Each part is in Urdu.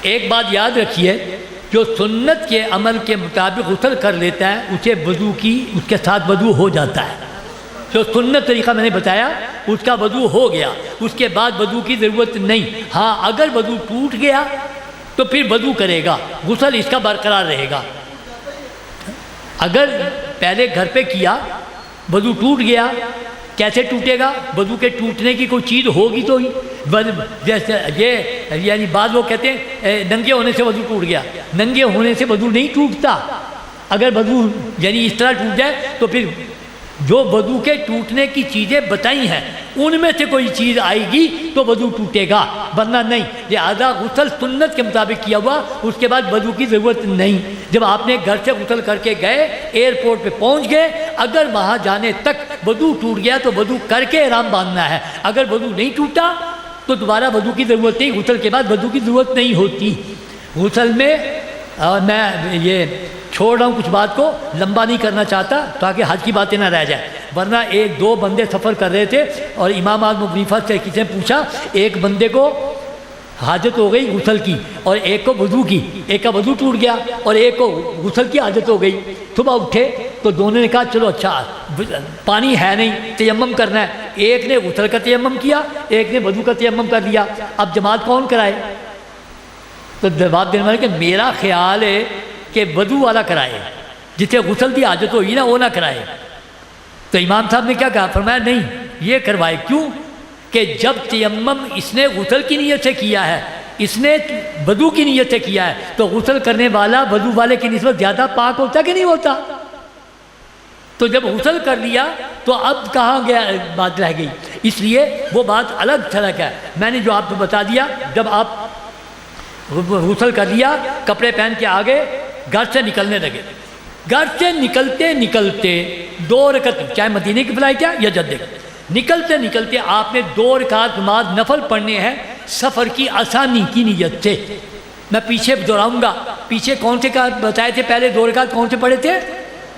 ایک بات یاد رکھیے، جو سنت کے عمل کے مطابق غسل کر لیتا ہے اسے وضو کی اس کے ساتھ وضو ہو جاتا ہے۔ جو سنت طریقہ میں نے بتایا اس کا وضو ہو گیا، اس کے بعد وضو کی ضرورت نہیں۔ ہاں اگر وضو ٹوٹ گیا تو پھر وضو کرے گا، غسل اس کا برقرار رہے گا۔ اگر پہلے گھر پہ کیا، وضو ٹوٹ گیا، کیسے ٹوٹے گا؟ وضو کے ٹوٹنے کی کوئی چیز ہوگی تو ہی، جیسے یہ یعنی بعض لوگ کہتے ہیں ننگے ہونے سے وضو ٹوٹ گیا، ننگے ہونے سے وضو نہیں ٹوٹتا۔ اگر وضو یعنی اس طرح ٹوٹ جائے تو پھر جو وضو کے ٹوٹنے کی چیزیں بتائی ہیں ان میں سے کوئی چیز آئے گی تو وضو ٹوٹے گا، ورنہ نہیں۔ لہذا غسل سنت کے مطابق کیا ہوا، اس کے بعد وضو کی ضرورت نہیں۔ جب آپ نے گھر سے غسل کر کے گئے، ایئرپورٹ پہ پہنچ گئے، اگر وہاں جانے تک وضو ٹوٹ گیا تو وضو کر کے احرام باندھنا ہے۔ اگر وضو نہیں ٹوٹا تو دوبارہ وضو کی ضرورت نہیں، غسل کے بعد وضو کی ضرورت نہیں ہوتی۔ غسل میں میں یہ چھوڑ رہا ہوں کچھ بات کو، لمبا نہیں کرنا چاہتا تاکہ حج کی باتیں نہ رہ جائیں، ورنہ ایک دو بندے سفر کر رہے تھے اور امام اعظم ابو حنیفہ سے کسی نے پوچھا، ایک بندے کو حاجت ہو گئی غسل کی اور ایک کو وضو کی، ایک کا وضو ٹوٹ گیا اور ایک کو غسل کی حاجت ہو گئی۔ صبح اٹھے تو دونوں نے کہا چلو اچھا پانی ہے نہیں، تیمم کرنا ہے۔ ایک نے غسل کا تیمم کیا، ایک نے وضو کا تیمم کر لیا، اب جماعت کون کرائے؟ تو جواب دینے والے کہ میرا خیال ہے کہ وضو والا کرائے، جسے غسل کی حاجت ہوئی نا وہ نہ کرائے۔ تو امام صاحب نے کیا کہا؟ فرمایا نہیں، یہ کروائے۔ کیوں؟ کہ جب تیمم اس نے غسل کی نیت سے کیا ہے، اس نے وضو کی نیت سے کیا ہے، تو غسل کرنے والا وضو والے کی نسبت زیادہ پاک ہوتا کہ نہیں ہوتا؟ تو جب غسل کر لیا تو اب کہاں گیا بات رہ گئی؟ اس لیے وہ بات الگ تھلگ ہے۔ میں نے جو آپ کو بتا دیا، جب آپ غسل کر لیا، کپڑے پہن کے آگے گھر سے نکلنے لگے، گھر سے نکلتے نکلتے 2 رکعت، چاہے مدینے کی فلائٹ ہے یا جدے، نکلتے نکلتے آپ نے 2 رکعت نماز نفل پڑھنے ہیں سفر کی آسانی کی نیت سے۔ میں پیچھے دہراؤں گا، پیچھے کون سے بتائے تھے؟ پہلے 2 رکعت کون سے پڑھے تھے؟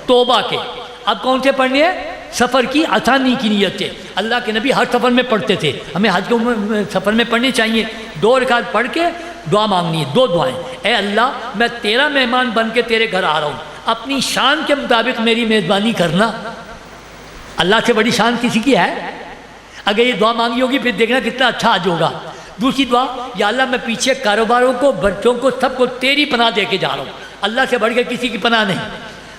توبہ کے۔ اب کون سے پڑھنے ہیں؟ سفر کی آسانی کی نیت سے۔ اللہ کے نبی ہر سفر میں پڑھتے تھے، ہمیں حج کے سفر میں پڑھنے چاہیے۔ 2 رکعت پڑھ کے دعا مانگنی ہے، 2 دعائیں۔ اے اللہ، میں تیرا مہمان بن کے تیرے گھر آ رہا ہوں، اپنی شان کے مطابق میری میزبانی کرنا۔ اللہ سے بڑی شان کسی کی ہے؟ اگر یہ دعا مانگی ہوگی پھر دیکھنا کتنا اچھا حج ہوگا۔ دوسری دعا، یا اللہ میں پیچھے کاروباروں کو، بچوں کو، سب کو تیری پناہ دے کے جا رہا ہوں، اللہ سے بڑھ کے کسی کی پناہ نہیں۔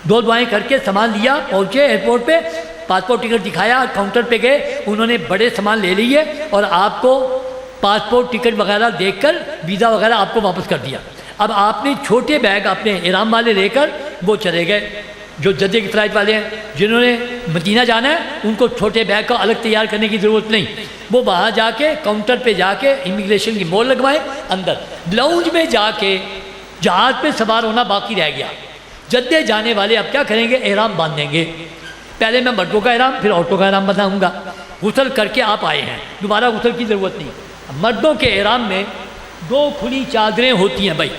2 دعائیں کر کے سامان لیا، پہنچے ایئرپورٹ پہ، پاسپورٹ ٹکٹ دکھایا، کاؤنٹر پہ گئے، انہوں نے بڑے سامان لے لیے اور آپ کو پاسپورٹ ٹکٹ وغیرہ دیکھ کر ویزا وغیرہ آپ کو واپس کر دیا۔ اب آپ نے چھوٹے بیگ اپنے احرام والے لے کر وہ چلے گئے۔ جو جدے کی فلائٹ والے ہیں، جنہوں نے مدینہ جانا ہے، ان کو چھوٹے بیگ کا الگ تیار کرنے کی ضرورت نہیں۔ وہ وہاں جا کے کاؤنٹر پہ جا کے امیگریشن کی مور لگوائے، اندر لاؤنج میں جا کے جہاز پہ سوار ہونا باقی رہ گیا۔ جدے جانے والے اب کیا کریں گے؟ احرام باندھیں گے۔ پہلے میں مردوں کا احرام پھر عورتوں کا احرام بتاؤں گا۔ غسل کر کے آپ آئے ہیں، دوبارہ غسل کی ضرورت نہیں۔ مردوں کے احرام میں 2 کھلی چادریں ہوتی ہیں۔ بھائی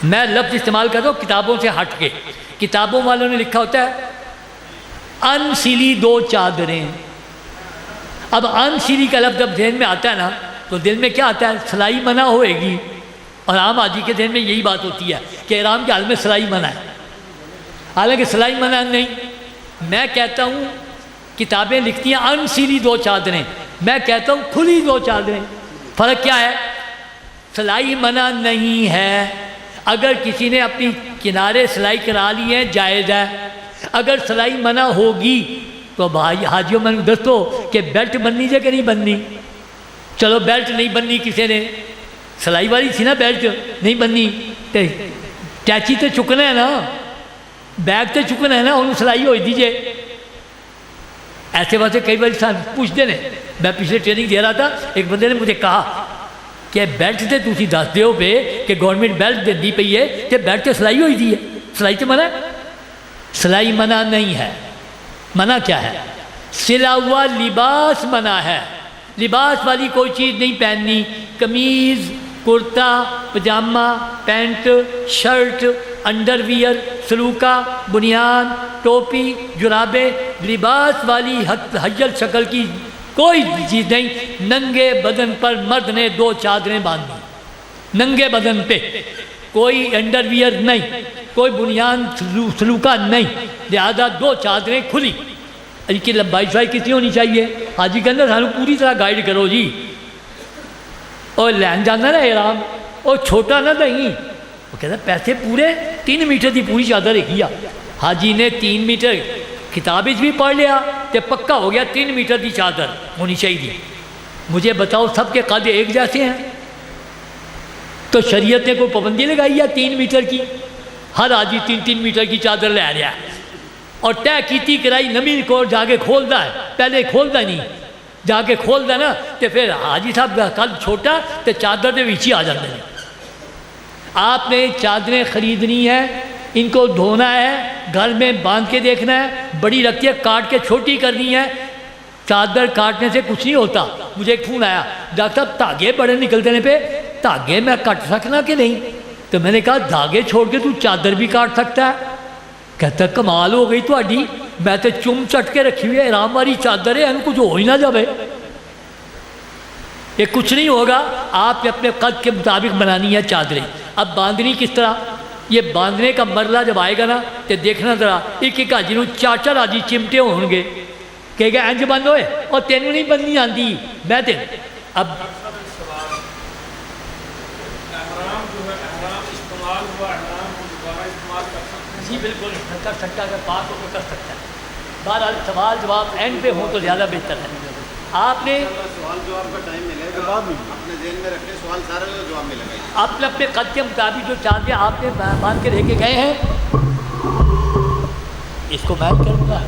میں لفظ استعمال کرتا ہوں کتابوں سے ہٹ کے، کتابوں والوں نے لکھا ہوتا ہے ان سلی 2 چادریں۔ اب ان سلی کا لفظ جب ذہن میں آتا ہے نا تو دل میں کیا آتا ہے؟ سلائی منع ہوئے گی، اور عام آدمی کے ذہن میں یہی بات ہوتی ہے کہ احرام کے حال میں سلائی منع ہے، حالانکہ سلائی منع نہیں۔ میں کہتا ہوں کتابیں لکھتی ہیں ان سلی 2 چادریں، میں کہتا ہوں کھلی 2 چادریں۔ فرق کیا ہے؟ سلائی منع نہیں ہے، اگر کسی نے اپنی کنارے سلائی کرا لی ہے جائز ہے۔ اگر سلائی منع ہوگی تو بھائی حاجیوں میں دستو کہ بیلٹ بننی ہے کہ نہیں بننی؟ چلو بیلٹ نہیں بننی، کسی نے سلائی والی تھی نا بیلٹ نہیں بننی، ٹیچی تو چکنا ہے نا، بیگ تو چکنا ہے نا، انہوں سلائی ہوئی دیجیے۔ ایسے واسطے کئی بار پوچھتے ہیں، میں پچھلے ٹریننگ دے رہا تھا، ایک بندے نے مجھے کہا کہ بیلٹ سے تھی دس دیو پہ کہ گورنمنٹ بیلٹ دی پی ہے کہ بیلٹ سے سلائی ہوئی دی ہے، سلائی تو منع ہے؟ سلائی منع نہیں ہے۔ منع کیا ہے؟ سلا ہوا لباس منع ہے، لباس والی کوئی چیز نہیں پہننی، قمیض، کرتا، پجامہ، پینٹ، شرٹ، انڈر ویئر، سلوکا، بنیان، ٹوپی، جرابیں، لباس والی حجل شکل کی کوئی چیز نہیں. ننگے بدن پر مرد نے 2 چادریں باندھی, ننگے بدن پہ, کوئی انڈر ویئر نہیں, کوئی بنیان سلوکا نہیں, لہذا 2 چادریں کھلی. ان کی لمبائی شائی کتنی ہونی چاہیے؟ حاجی کہنا سانو پوری طرح گائیڈ کرو جی. اور لین جانا نا احرام, اور چھوٹا نہ دیں. وہ کہتا پیسے پورے 3 میٹر کی پوری چادر کیا. حاجی نے 3 میٹر کتاب بھی پڑھ لیا تو پکا ہو گیا 3 میٹر کی چادر ہونی چاہیے. مجھے بتاؤ سب کے قد ایک جیسے ہیں؟ تو شریعت نے کوئی پابندی لگائی ہے 3 میٹر کی؟ ہر حاجی 3 میٹر کی چادر لے رہا ہے. اور طے کیتی کرائی نمی کو جا کے کھولتا ہے, پہلے کھولتا نہیں, جا کے کھولتا نا تو پھر حاجی صاحب کا قد چھوٹا تو چادر کے نیچے آ جاتے ہیں. آپ نے چادریں خریدنی ہے, ان کو دھونا ہے, گھر میں باندھ کے دیکھنا ہے, بڑی رکھتی ہے کاٹ کے چھوٹی کرنی ہے. چادر کاٹنے سے کچھ نہیں ہوتا. مجھے ایک فون آیا, ڈاکٹر صاحب دھاگے بڑے نکلتے ہیں پہ, دھاگے میں کٹ سکنا کہ نہیں؟ تو میں نے کہا دھاگے چھوڑ کے تو چادر بھی کاٹ سکتا ہے. کہتا کمال ہو گئی تھوڑی, میں تو چم چٹ کے رکھی ہوئی ہے احرام والی چادر ہے, کچھ ہو ہی نہ جائے. یہ کچھ نہیں ہوگا, آپ نے اپنے قد کے مطابق بنانی ہے چادریں. اب باندھنی کس طرح؟ یہ باندھنے کا مرلہ جب آئے گا نا تو دیکھنا ذرا, ایک ایک حاجی نوں 4 حاجی چمٹے ہوں گے, کہے گا انج بند ہوئے اور تینوں نہیں بننی آتی. میں تے اب جی بالکل کر سکتا, اگر بات ہو تو کر سکتا ہے. بہرحال سوال جواب اینڈ پہ ہو تو زیادہ بہتر ہے. آپ نے سوال جواب کا ٹائم ملے گا بعد میں اپنے ذہن میں رکھے, سوال سارے جواب میں لگائیں. آپ نے اپنے قد کے مطابق جو چادریں آپ نے باندھ کے رہ کے گئے ہیں, اس کو میچ کروں گا.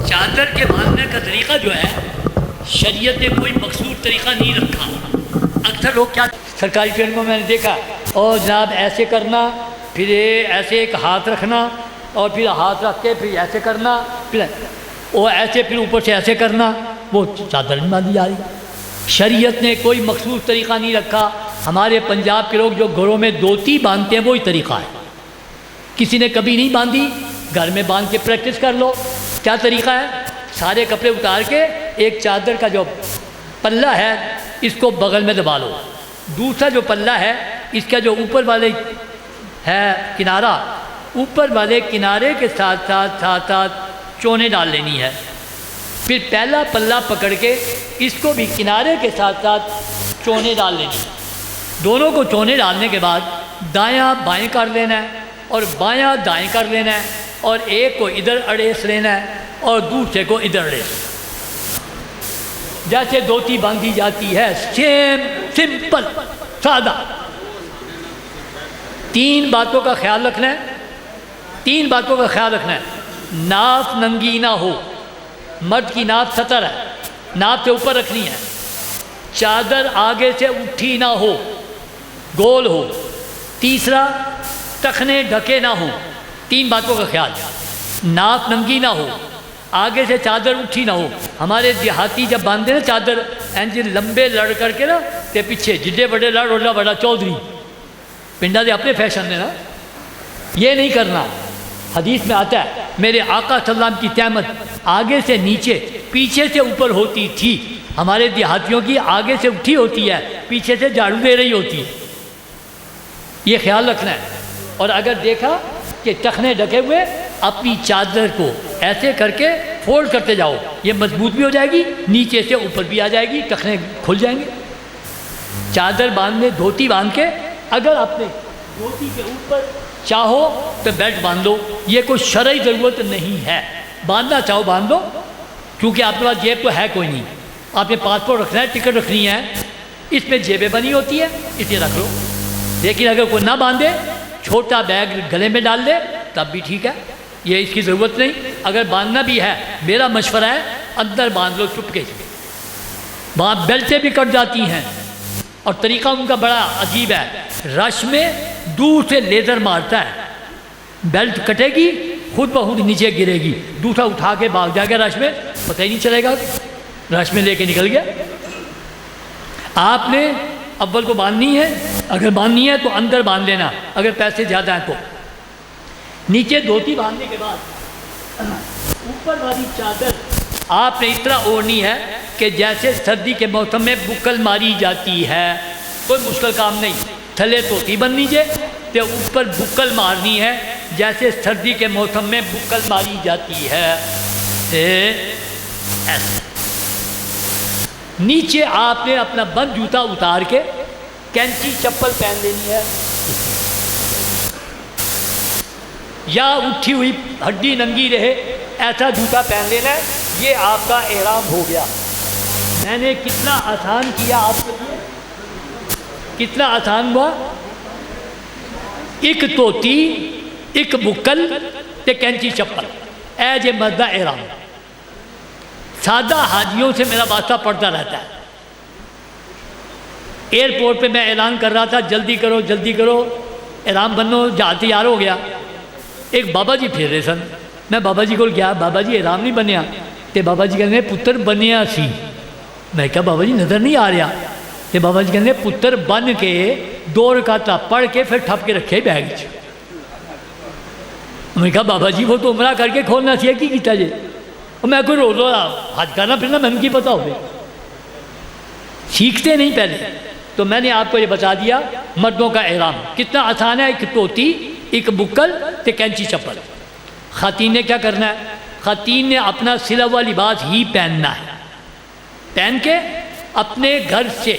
چادر کے باندھنے کا طریقہ جو ہے شریعت نے کوئی مخصوص طریقہ نہیں رکھا. اکثر لوگ کیا سرکاری فلموں میں نے دیکھا, اور جناب ایسے کرنا, پھر ایسے ایک ہاتھ رکھنا, اور پھر ہاتھ رکھ کے پھر ایسے کرنا, پھر وہ ایسے, پھر اوپر سے ایسے کرنا, وہ چادر نہیں باندھی جا رہی. شریعت نے کوئی مخصوص طریقہ نہیں رکھا. ہمارے پنجاب کے لوگ جو گھروں میں دھوتی باندھتے ہیں وہی طریقہ ہے. کسی نے کبھی نہیں باندھی, گھر میں باندھ کے پریکٹس کر لو. کیا طریقہ ہے؟ سارے کپڑے اتار کے ایک چادر کا جو پلہ ہے اس کو بغل میں دبا لو. دوسرا جو پلہ ہے اس کا جو اوپر والے ہے کنارہ, اوپر والے کنارے کے ساتھ ساتھ چونے ڈال لینی ہے. پھر پہلا پلہ پکڑ کے اس کو بھی کنارے کے ساتھ ساتھ چونے ڈال لینی. دونوں کو چونے ڈالنے کے بعد دایاں بائیں کر لینا ہے اور بایاں دائیں کر لینا ہے, اور ایک کو ادھر اڑیس لینا ہے اور دوسرے کو ادھر اڑیس. جیسے دھوتی باندھی جاتی ہے, سیم سمپل سادہ. 3 باتوں کا خیال رکھنا ہے, 3 باتوں کا خیال رکھنا ہے. ناف ننگی نہ ہو, مرد کی ناف 70 ہے, ناف سے اوپر رکھنی ہے. چادر آگے سے اٹھی نہ ہو, گول ہو. تیسرا ٹخنے ڈھکے نہ ہو. 3 باتوں کا خیال. ناف ننگی نہ ہو, آگے سے چادر اٹھی نہ ہو. ہمارے دیہاتی جب باندھتے نا چادر اینج لمبے لڑ کر کے نا تے پیچھے جڈے بڑے لڑ اڑا بڑا چودھری, پنڈا دے اپنے فیشن نے نا, یہ نہیں کرنا. حدیث میں آتا ہے میرے آقا صلی اللہ علیہ وسلم کی تہمت آگے سے نیچے پیچھے سے اوپر ہوتی تھی. ہمارے دیہاتیوں کی آگے سے اٹھی ہوتی ہے, پیچھے سے جھاڑو دے رہی ہوتی ہے. یہ خیال رکھنا ہے. اور اگر دیکھا کہ ٹخنے ڈھکے ہوئے, اپنی چادر کو ایسے کر کے فولڈ کرتے جاؤ, یہ مضبوط بھی ہو جائے گی, نیچے سے اوپر بھی آ جائے گی, ٹخنے کھل جائیں گے. چادر باندھنے دھوتی باندھ کے, اگر آپ نے دھوتی کے اوپر چاہو تو بیلٹ باندھ لو, یہ کوئی شرعی ضرورت نہیں ہے. باندھنا چاہو باندھ دو, کیونکہ آپ کے پاس جیب تو ہے کوئی نہیں. آپ نے پاسپورٹ رکھنا ہے, ٹکٹ رکھنی ہے, اس میں جیبیں بنی ہوتی ہے, اسے رکھ لو. لیکن اگر کوئی نہ باندھے, چھوٹا بیگ گلے میں ڈال دے تب بھی ٹھیک ہے, یہ اس کی ضرورت نہیں. اگر باندھنا بھی ہے, میرا مشورہ ہے اندر باندھ لو چپکے سے. وہاں بیلٹیں بھی کٹ جاتی ہیں, اور طریقہ ان کا بڑا عجیب ہے. رش میں دور سے لیزر مارتا ہے, بیلٹ کٹے گی, خود بخود نیچے گرے گی، دوسرا اٹھا کے بھاگ جائے گا رش میں، پتہ ہی نہیں چلے گا، رش میں لے کے نکل گیا۔ آپ نے اول کو باندھنی ہے، اگر باندھنی ہے تو اندر باندھ لینا، اگر پیسے زیادہ ہیں تو نیچے دھوتی باندھنے کے بعد اوپر والی چادر آپ نے اس طرح اوڑھنی ہے کہ جیسے سردی کے موسم میں بکل ماری جاتی ہے، کوئی مشکل کام نہیں، تھلے دھوتی بن لیجیے تو اوپر بکل مارنی ہے جیسے سردی کے موسم میں بکل ماری جاتی ہے، ایسے۔ نیچے آپ نے اپنا بند جوتا اتار کے کینچی چپل پہن لینی ہے، یا اٹھی ہوئی ہڈی ننگی رہے ایسا جوتا پہن لینا ہے، یہ آپ کا احرام ہو گیا۔ میں نے کتنا آسان کیا آپ کے لیے، کتنا آسان ہوا، ایک توتی، ایک بکل تے کینچی چپل، اے جے مردہ احرام۔ سادہ حاجیوں سے میرا واسطہ پڑتا رہتا ہے، ایئرپورٹ پہ میں اعلان کر رہا تھا جلدی کرو جلدی کرو احرام بنو، جہاز تیار ہو گیا، ایک بابا جی پھر رہے سن، میں بابا جی کو گیا، بابا جی احرام نہیں بنیا، تے بابا جی کہنے پتر بنیا سی، میں کہا بابا جی نظر نہیں آ رہا، تے بابا جی کہنے پتر بن کے 2 رکعت پڑھ کے پھر ٹھپ کے رکھے بیگ چ۔ میں کہا بابا جی وہ تو عمرہ کر کے کھولنا سی کی کیتا جی، میں کوئی روزہ حج کرنا پھرنا میں کی پتہ ہوگی، سیکھتے نہیں پہلے۔ تو میں نے آپ کو یہ بتا دیا مردوں کا احرام کتنا آسان ہے، ایک توتی، ایک بکل تے کینچی چپل۔ خواتین نے کیا کرنا ہے، خواتین نے اپنا سلا ہوا لباس ہی پہننا ہے، پہن کے اپنے گھر سے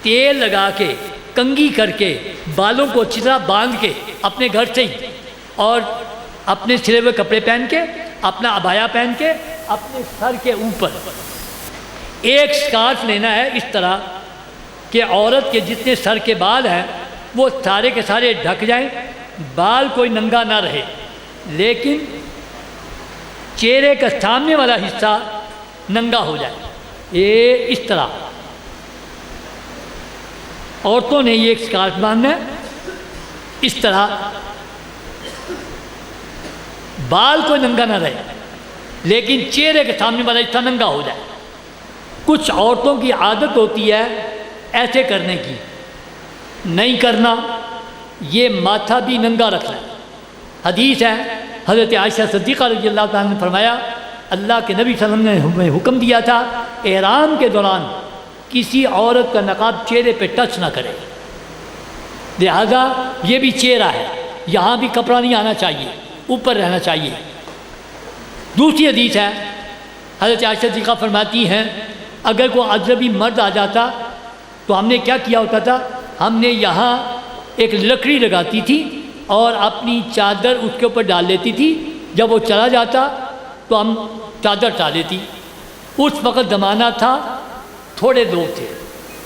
تیل لگا کے کنگھی کر کے بالوں کو اچھی طرح باندھ کے اپنے گھر سے ہی، اور اپنے سلے ہوئے کپڑے پہن کے، اپنا عبایا پہن کے، اپنے سر کے اوپر ایک سکارف لینا ہے اس طرح کہ عورت کے جتنے سر کے بال ہیں وہ سارے کے سارے ڈھک جائیں، بال کوئی ننگا نہ رہے، لیکن چہرے کا سامنے والا حصہ ننگا ہو جائے، یہ اس طرح عورتوں نے یہ ایک سکارف باندھنا ہے، اس طرح بال کوئی ننگا نہ رہے لیکن چہرے کے سامنے والا حصہ ننگا ہو جائے۔ کچھ عورتوں کی عادت ہوتی ہے ایسے کرنے کی، نہیں کرنا، یہ ماتھا بھی ننگا رکھنا ہے۔ حدیث ہے حضرت عائشہ صدیقہ رضی اللہ تعالیٰ نے فرمایا اللہ کے نبی صلی اللہ علیہ وسلم نے حکم دیا تھا احرام کے دوران کسی عورت کا نقاب چہرے پہ ٹچ نہ کرے، لہذا یہ بھی چہرہ ہے، یہاں بھی کپڑا نہیں آنا چاہیے، اوپر رہنا چاہیے۔ دوسری حدیث ہے حضرت عائشہ صدیقہ فرماتی ہیں اگر کوئی اجنبی مرد آ جاتا تو ہم نے کیا کیا ہوتا تھا، ہم نے یہاں ایک لکڑی لگاتی تھی اور اپنی چادر اس کے اوپر ڈال لیتی تھی، جب وہ چلا جاتا تو ہم چادر ٹال لیتی۔ اس وقت زمانہ تھا تھوڑے لوگ تھے،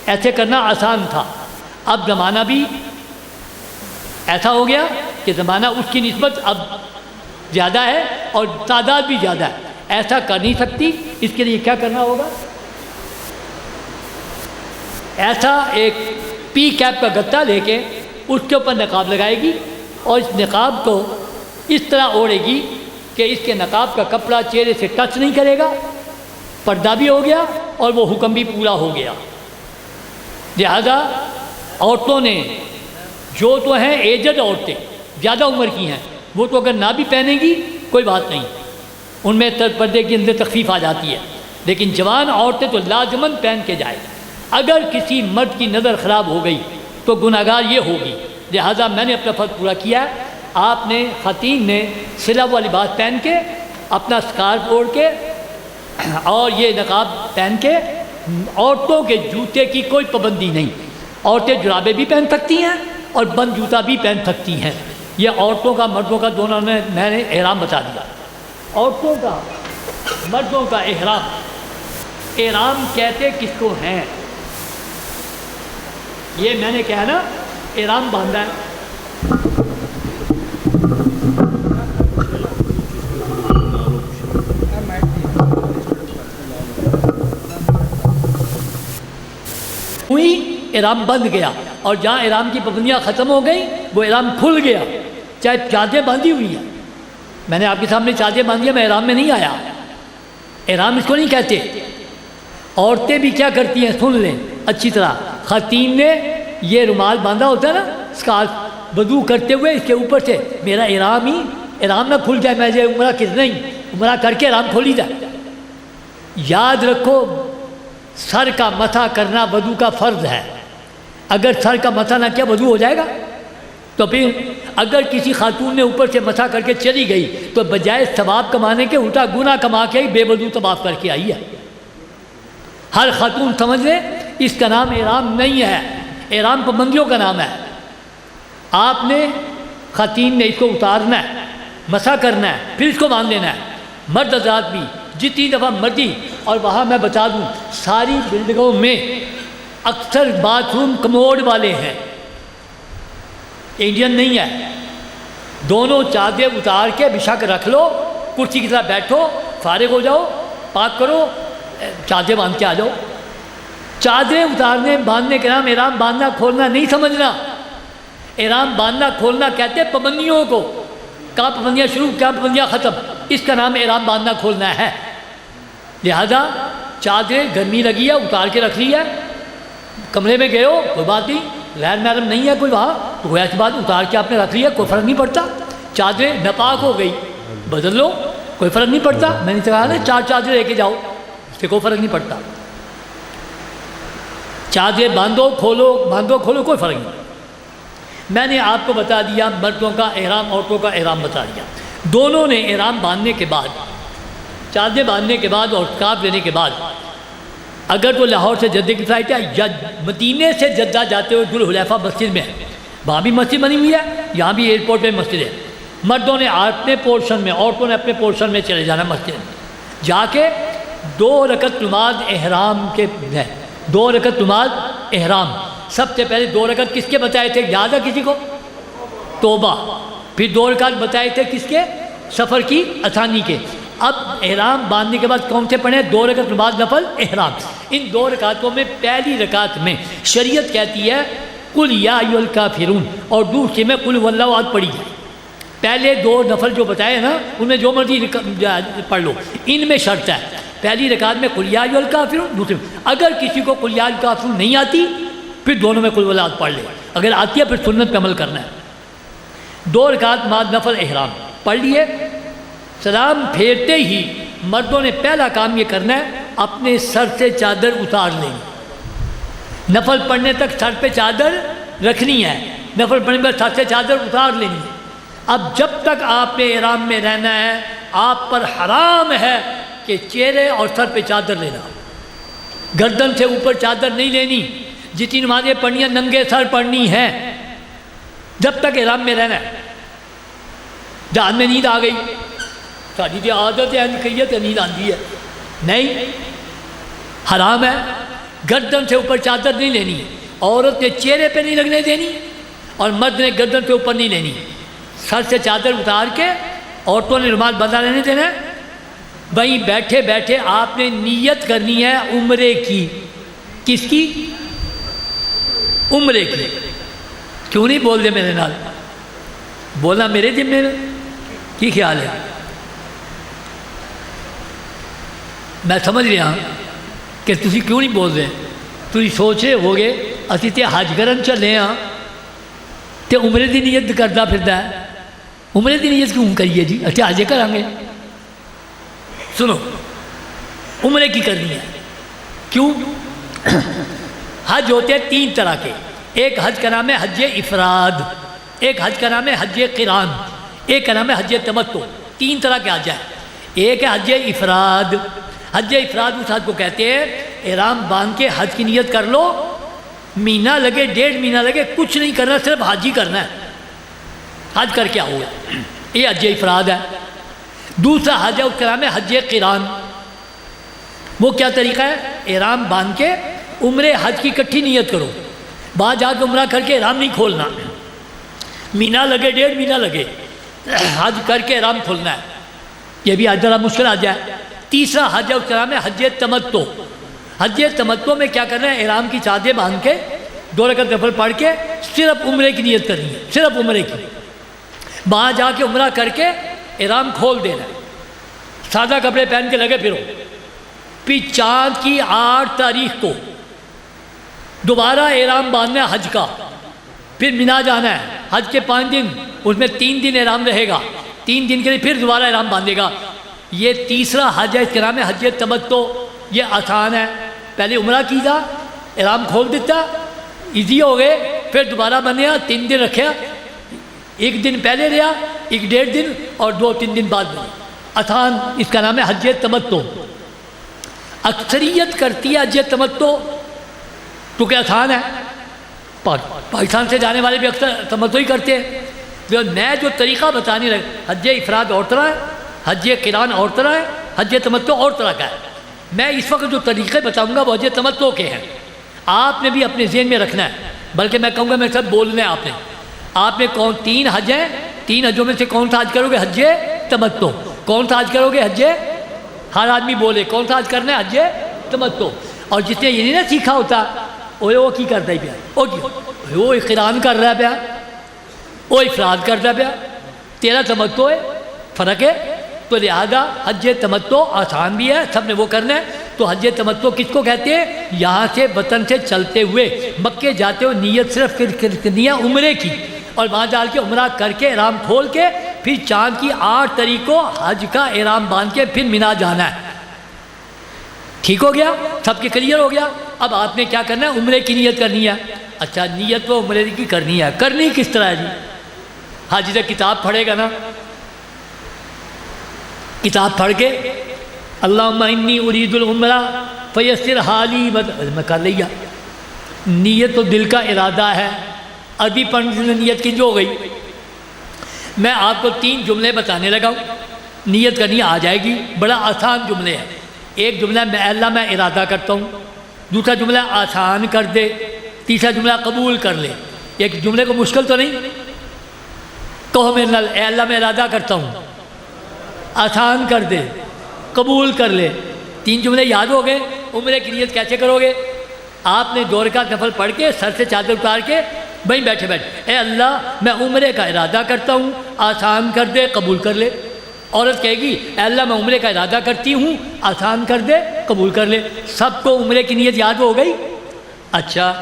ایسے کرنا آسان تھا، اب زمانہ بھی ایسا ہو گیا کہ زمانہ اس کی نسبت اب زیادہ ہے اور تعداد بھی زیادہ ہے، ایسا کر نہیں سکتی، اس کے لیے کیا کرنا ہوگا، ایسا ایک پی کیپ کا گتا لے کے اس کے اوپر نقاب لگائے گی اور اس نقاب کو اس طرح اوڑھے گی کہ اس کے نقاب کا کپڑا چہرے سے ٹچ نہیں کرے گا، پردہ بھی ہو گیا اور وہ حکم بھی پورا ہو گیا۔ لہذا عورتوں نے جو تو ہیں ایجڈ عورتیں زیادہ عمر کی ہیں وہ تو اگر نہ بھی پہنے گی کوئی بات نہیں، ان میں پردے کے اندر تخفیف آ جاتی ہے، لیکن جوان عورتیں تو لازماً پہن کے جائیں۔ اگر کسی مرد کی نظر خراب ہو گئی تو گناہگار یہ ہوگی، لہذا میں نے اپنا فرض پورا کیا ہے۔ آپ نے خواتین نے سلا ہوا لباس پہن کے اپنا سکارف اوڑھ کے اور یہ نقاب پہن کے، عورتوں کے جوتے کی کوئی پابندی نہیں، عورتیں جرابیں بھی پہن سکتی ہیں اور بند جوتا بھی پہن سکتی ہیں، یہ عورتوں کا مردوں کا دونوں میں نے احرام بتا دیا۔ عورتوں کا مردوں کا احرام، احرام کہتے کس کو ہیں، یہ میں نے کہا نا احرام باندھا ہے، احرام بند گیا، اور جہاں احرام کی پابندیاں ختم ہو گئیں وہ احرام کھل گیا، چاہے چادریں باندھی ہوئی ہیں، میں نے آپ کے سامنے چادر باندھ دیا، میں احرام میں نہیں آیا۔ احرام اس کو نہیں کہتے۔ عورتیں بھی کیا کرتی ہیں، سن لیں اچھی طرح، خواتین نے یہ رومال باندھا ہوتا ہے نا اسکارف، وضو کرتے ہوئے اس کے اوپر سے میرا احرام نہ کھل جائے، میں عمرہ کس نہیں، عمرہ کر کے احرام کھولی جائے۔ یاد رکھو سر کا مسح کرنا وضو کا فرض ہے، اگر سر کا مسح نہ کیا وضو ہو جائے گا؟ تو پھر اگر کسی خاتون نے اوپر سے مسح کر کے چلی گئی تو بجائے ثواب کمانے کے الٹا گناہ کما کے بے وضو طواف کر کے آئی ہے۔ ہر خاتون سمجھ لے اس کا نام احرام نہیں ہے، احرام پابندیوں کا نام ہے۔ آپ نے خواتین نے اس کو اتارنا ہے، مسح کرنا ہے، پھر اس کو باندھ لینا ہے۔ مرد حضرات بھی جتنی دفعہ مرضی، اور وہاں میں بتا دوں ساری بلڈنگوں میں اکثر باتھ روم کموڈ والے ہیں، انڈین نہیں ہے۔ دونوں چادریں اتار کے بچھا کے رکھ لو، کرسی کی طرح بیٹھو، فارغ ہو جاؤ، پاک کرو، چادریں باندھ کے آ جاؤ۔ چادریں اتارنے باندھنے کے نام احرام باندھنا کھولنا نہیں سمجھنا۔ احرام باندھنا کھولنا کہتے ہیں پابندیوں کو، کہاں پابندیاں شروع کہاں پابندیاں ختم، اس کا نام احرام باندھنا کھولنا ہے۔ لہذا چادریں گرمی لگی ہے اتار کے رکھ لی ہے، کمرے میں گئے ہو کوئی بات نہیں، غیر محرم نہیں ہے کوئی وہاں تو کوئی ایسی بات اتار کے آپ نے رکھ لیا، کوئی فرق نہیں پڑتا۔ چادریں ناپاک ہو گئی بدل لو، کوئی فرق نہیں پڑتا۔ میں نے کہا نا 4 چادریں لے کے جاؤ، اس سے کوئی فرق نہیں پڑتا۔ چادریں باندھو کھولو کوئی فرق نہیں۔ میں نے آپ کو بتا دیا مردوں کا احرام، عورتوں کا احرام بتا دیا۔ دونوں نے احرام باندھنے کے بعد، چادریں باندھنے کے بعد اور اسکارف لینے کے بعد، اگر تو لاہور سے جدہ کی فلائٹ ہے یا مدینے سے جدہ جاتے ہوئے ذوالحلیفہ مسجد میں ہے، وہاں بھی مسجد بنی ہوئی ہے، یہاں بھی ایئرپورٹ میں مسجد ہے۔ مردوں نے اپنے پورشن میں، عورتوں نے اپنے پورشن میں چلے جانا مسجد میں، جا کے 2 رکعت نماز احرام کے ہے، 2 رکعت نماز احرام۔ سب سے پہلے 2 رکعت کس کے بتائے تھے، یاد ہے کسی کو؟ توبہ۔ پھر 2 رکعت بتائے تھے کس کے، سفر کی آسانی کے۔ اب احرام باندھنے کے بعد کون سے پڑھیں، 2 رکعت نماز نفل احرام۔ ان 2 رکعتوں میں پہلی رکعت میں شریعت کہتی ہے قل یا ایھا الکافرون، اور دوسری میں قل هو اللہ احد پڑھی جائے۔ پہلے 2 نفل جو بتائے نا ان میں جو مرضی پڑھ لو، ان میں شرط ہے پہلی رکعت میں قل یا ایھا الکافرون، دوسری اگر کسی کو قل یا الکافرون نہیں آتی پھر دونوں میں قل هو اللہ احد پڑھ لے، اگر آتی ہے پھر سنت پہ عمل کرنا ہے۔ 2 رکعت نماز نفل احرام پڑھ لیے، سلام پھیرتے ہی مردوں نے پہلا کام یہ کرنا ہے اپنے سر سے چادر اتار لینی، نفل پڑھنے تک سر پہ چادر رکھنی ہے، نفل پڑھنے پر سر سے چادر اتار لینی ہے۔ اب جب تک آپ نے احرام میں رہنا ہے آپ پر حرام ہے کہ چہرے اور سر پہ چادر لینا، گردن سے اوپر چادر نہیں لینی، جتنی نمازیں پڑھنی ہیں ننگے سر پڑھنی ہیں جب تک احرام میں رہنا ہے۔ جان میں نیند آ گئی، ساری جو عادت ہے کیت ہے، نیند آتی ہے نہیں، حرام ہے۔ گردن سے اوپر چادر نہیں لینی، عورت نے چہرے پہ نہیں لگنے دینی اور مرد نے گردن پہ اوپر نہیں لینی، سر سے چادر اتار کے عورتوں نے رومال بندھا لینے دینا ہے۔ وہیں بیٹھے بیٹھے آپ نے نیت کرنی ہے عمرے کی۔ کس کی؟ عمرے کی۔ کیوں نہیں بول دے میرے نال؟ بولنا میرے ذمے میں کی خیال ہے؟ میں سمجھ رہا کہ تسی کیوں نہیں بول رہے، تسی سوچ رہے ہوگے اسی تے حج کرن چلے ہاں تے عمرے دی نیت کردا پھردا ہے، عمرے دی نیت کیوں کریے جی، اچھا حج کریں گے۔ سنو، عمرے کی کرنی ہے، کیوں؟ حج ہوتے ہیں 3 طرح کے، ایک حج کا نام ہے حج افراد، ایک حج کا نام ہے حج قران، ایک کا نام ہے حج تمتع۔ 3 طرح کے حج ہیں۔ ایک ہے حج افراد، حج افراد اس حج کو کہتے ہیں احرام باندھ کے حج کی نیت کر لو، مہینہ لگے 1.5 مہینہ لگے کچھ نہیں کرنا، صرف حج ہی کرنا ہے، حج کر کے آؤ، یہ حج افراد ہے۔ دوسرا حج ہے اس کا نام ہے حج قران۔ وہ کیا طریقہ ہے؟ احرام باندھ کے عمرے حج کی اکٹھی نیت کرو، وہاں جا کے عمرہ کر کے احرام نہیں کھولنا، مہینہ لگے 1.5 مہینہ لگے حج کر کے احرام کھولنا ہے، یہ بھی حج ذرا مشکل حج ہے۔ تیسرا حج ہے اس کا نام ہے حج تمتع۔ حج تمتع میں کیا کرنا ہے؟ احرام کی چادریں باندھ کے 2 رکعت نفل پڑھ کے صرف عمرے کی نیت کرنی ہے، صرف عمرے کی، وہاں جا کے عمرہ کر کے احرام کھول دینا ہے، سادہ کپڑے پہن کے لگے پھرو، پھر چاند کی 8 تاریخ کو دوبارہ احرام باندھنا ہے حج کا، پھر مینا جانا ہے، حج کے 5 دن، اس میں 3 دن احرام رہے گا، 3 دن کے لیے پھر دوبارہ احرام باندھے گا۔ یہ تیسرا حج ہے، اس کے نام ہے حج تمتع۔ یہ آسان ہے، پہلے عمرہ کیجا، احرام کھول دیتا، ایزی ہو گئے، پھر دوبارہ بنیا، 3 دن رکھا، 1 دن پہلے رہا، 1.5 دن اور 2-3 دن بعد بنی، آسان، اس کا نام ہے حج تمتع۔ اکثریت کرتی ہے حج تمتع کیونکہ آسان ہے، پاکستان سے جانے والے بھی اکثر تمتع ہی کرتے ہیں۔ میں جو طریقہ بتانے لگا، حج افراد اور طرح ہے، حج قران اور طرح ہے، حج تمتع اور طرح کا ہے۔ میں اس وقت جو طریقے بتاؤں گا وہ حج تمتع کے ہیں، آپ نے بھی اپنے ذہن میں رکھنا ہے، بلکہ میں کہوں گا میں سب بولنا ہے آپ نے 3 حج ہیں، 3 حجوں میں سے کون سا حج کرو گے؟ حج تمتع۔ کون سا حج کرو گے؟ حج، ہر آدمی بولے کون سا حج کرنا ہے؟ حج تمتع۔ اور جس نے یہ نہیں نہ سیکھا ہوتا وہ کی کرتا ہی پیا، وہ قران کر رہا ہے پیا، وہ افراد کرتا پیا، تیرا تمتع ہے، فرق ہے۔ تو لہذا حج تمتع آسان بھی ہے، سب نے وہ کرنا ہے۔ تو حج تمتع کس کو کہتے ہیں؟ یہاں سے وطن سے چلتے ہوئے مکے جاتے ہو، نیت صرف کرنی ہے عمرے کی، اور وہاں جا کے عمرہ کر کے احرام کھول کے پھر چاند کی 8 تاریخ کو حج کا احرام باندھ کے پھر مینا جانا ہے۔ ٹھیک ہو گیا؟ سب کے کلیئر ہو گیا؟ اب آپ نے کیا کرنا ہے؟ عمرے کی نیت کرنی ہے۔ اچھا، نیت تو عمرے کی کرنی ہے، کرنی کس طرح ہے جی؟ حاجی سے کتاب پڑھے گا نا، کتاب پڑھ کے اللہم انی ارید العمرہ فیسر حالی، میں کر لیا۔ نیت تو دل کا ارادہ ہے، عربی پڑھنے سے نیت کی جو ہو گئی۔ میں آپ کو 3 جملے بتانے لگا ہوں، نیت کرنی آ جائے گی، بڑا آسان جملے ہیں۔ ایک جملہ میں اللہ میں ارادہ کرتا ہوں، دوسرا جملہ آسان کر دے، تیسرا جملہ قبول کر لے۔ ایک جملے کو مشکل تو نہیں کہو میرے نال، اے اللہ میں ارادہ کرتا ہوں، آسان کر دے، قبول کر لے۔ 3 جملے یاد ہو گئے۔ عمرے کی نیت کیسے کرو گے؟ آپ نے 2 رکعت نفل پڑھ کے سر سے چادر اتار کے وہیں بیٹھے اے اللہ میں عمرے کا ارادہ کرتا ہوں، آسان کر دے، قبول کر لے۔ عورت کہے گی اے اللہ میں عمرے کا ارادہ کرتی ہوں، آسان کر دے، قبول کر لے۔ سب کو عمرے کی نیت یاد ہو گئی؟ اچھا،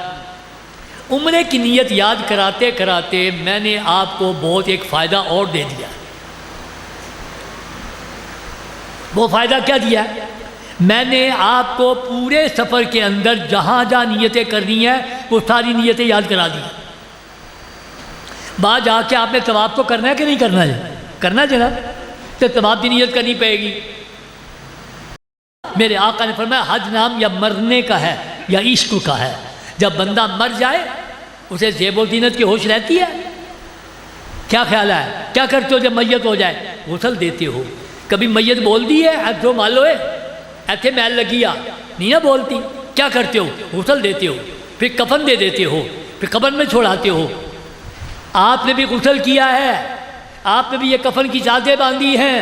عمرے کی نیت یاد کراتے کراتے میں نے آپ کو بہت ایک فائدہ اور دے دیا۔ وہ فائدہ کیا دیا ہے؟ میں نے آپ کو پورے سفر کے اندر جہاں جہاں نیتیں کرنی ہیں وہ ساری نیتیں یاد کرا دی۔ بعد جا کے آپ نے طواف تو کرنا ہے کہ نہیں کرنا ہے؟ کرنا ہے جناب، تو طواف کی نیت کرنی پڑے گی۔ میرے آقا نے فرمایا حج نام یا مرنے کا ہے یا عشق کا ہے۔ جب بندہ مر جائے اسے زیب و زینت کی ہوش رہتی ہے؟ کیا خیال ہے؟ کیا کرتے ہو جب میت ہو جائے؟ غسل دیتے ہو؟ کبھی میت بول دی ہے جو مالو ہے ایتھے میل لگی آ نہیں نہ بولتی؟ کیا کرتے ہو؟ غسل دیتے ہو، پھر کفن دے دیتے ہو، پھر قبر میں چھوڑاتے ہو۔ آپ نے بھی غسل کیا ہے، آپ نے بھی یہ کفن کی چادریں باندھی ہیں،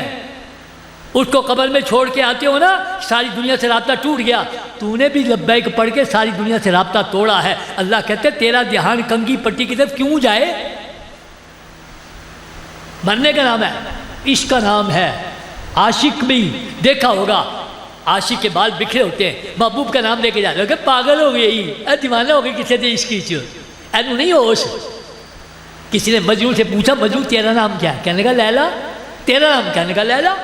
اس کو قبر میں چھوڑ کے آتے ہو نا، ساری دنیا سے رابطہ ٹوٹ گیا۔ تو نے بھی لبیک پڑھ کے ساری دنیا سے رابطہ توڑا ہے۔ اللہ کہتے تیرا دھیان کنگھی پٹی کی طرف کیوں جائے؟ مرنے کا نام ہے، عشق کا نام ہے۔ عاشق بھی دیکھا ہوگا، عاشق کے بال بکھرے ہوتے ہیں، محبوب کا نام لے کے جاتے ہیں، پاگل ہو گئی، دیوانہ ہو گئی کسی نے عشق کی اینو نہیں ہوش۔ کسی نے مجنون سے پوچھا مجنون تیرا نام کیا ہے؟ کہنے کا لیلا۔ تیرا نام؟ کہنے کا لیلا۔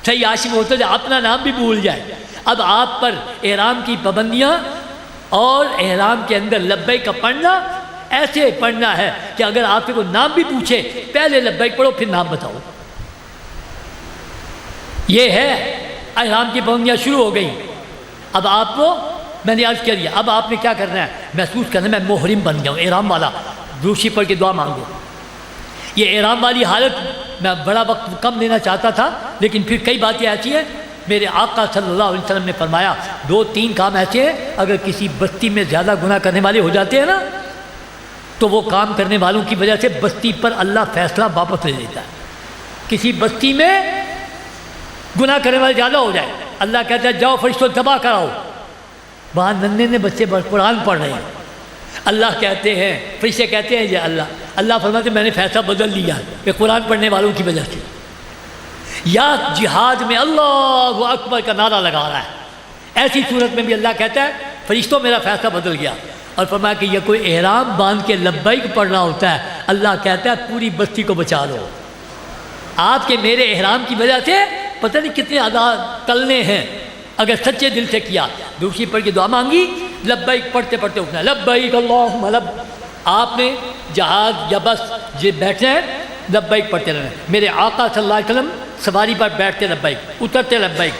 صحیح عاشق ہوتا ہے اپنا نام بھی بھول جائے۔ اب آپ پر احرام کی پابندیاں اور احرام کے اندر لبیک کا پڑھنا ایسے پڑھنا ہے کہ اگر آپ سے کوئی نام بھی پوچھے پہلے لبیک پڑھو پھر نام بتاؤ۔ یہ ہے احرام کی پابندیاں شروع ہو گئی۔ اب آپ کو میں نے عرض کر دیا، اب آپ نے کیا کرنا ہے؟ محسوس کرنا ہے میں محرم بن گیا ہوں، احرام والا۔ دوسری پڑھ کے دعا مانگو۔ یہ احرام والی حالت میں بڑا وقت کم لینا چاہتا تھا، لیکن پھر کئی باتیں ایسی ہیں۔ میرے آقا صلی اللہ علیہ وسلم نے فرمایا 2-3 کام ایسے ہیں اگر کسی بستی میں زیادہ گناہ کرنے والے ہو جاتے ہیں نا تو وہ کام کرنے والوں کی وجہ سے بستی پر اللہ فیصلہ واپس لے لیتا ہے۔ کسی بستی میں گناہ کرنے والے زیادہ ہو جائے، اللہ کہتا ہے جاؤ فرشتوں تباہ کراؤ۔ وہاں ننھے نے بچے قرآن پڑھ رہے ہیں، اللہ کہتے ہیں، فرشتے کہتے ہیں یہ اللہ فرماتے ہیں میں نے فیصلہ بدل لیا کہ قرآن پڑھنے والوں کی وجہ سے یا جہاد میں اللہ اکبر کا نعرہ لگا رہا ہے، ایسی صورت میں بھی اللہ کہتا ہے فرشتوں میرا فیصلہ بدل گیا، اور فرمایا کہ یہ کوئی احرام باندھ کے لبیک پڑھنا ہوتا ہے، اللہ کہتا ہے پوری بستی کو بچا لو، آپ کے میرے احرام کی وجہ سے پتہ نہیں کتنے عذاب ٹلنے ہیں اگر سچے دل سے کیا۔ دوسری پڑھ کے دعا مانگی، لبیک پڑھتے پڑھتے اٹھنا، لبیک اللہم لبیک، آپ نے جہاز یا بس جب بیٹھنا ہے لبیک پڑھتے رہنا ہے۔ میرے آقا صلی اللہ علیہ وسلم سواری پر بیٹھتے لبیک، اترتے لبیک،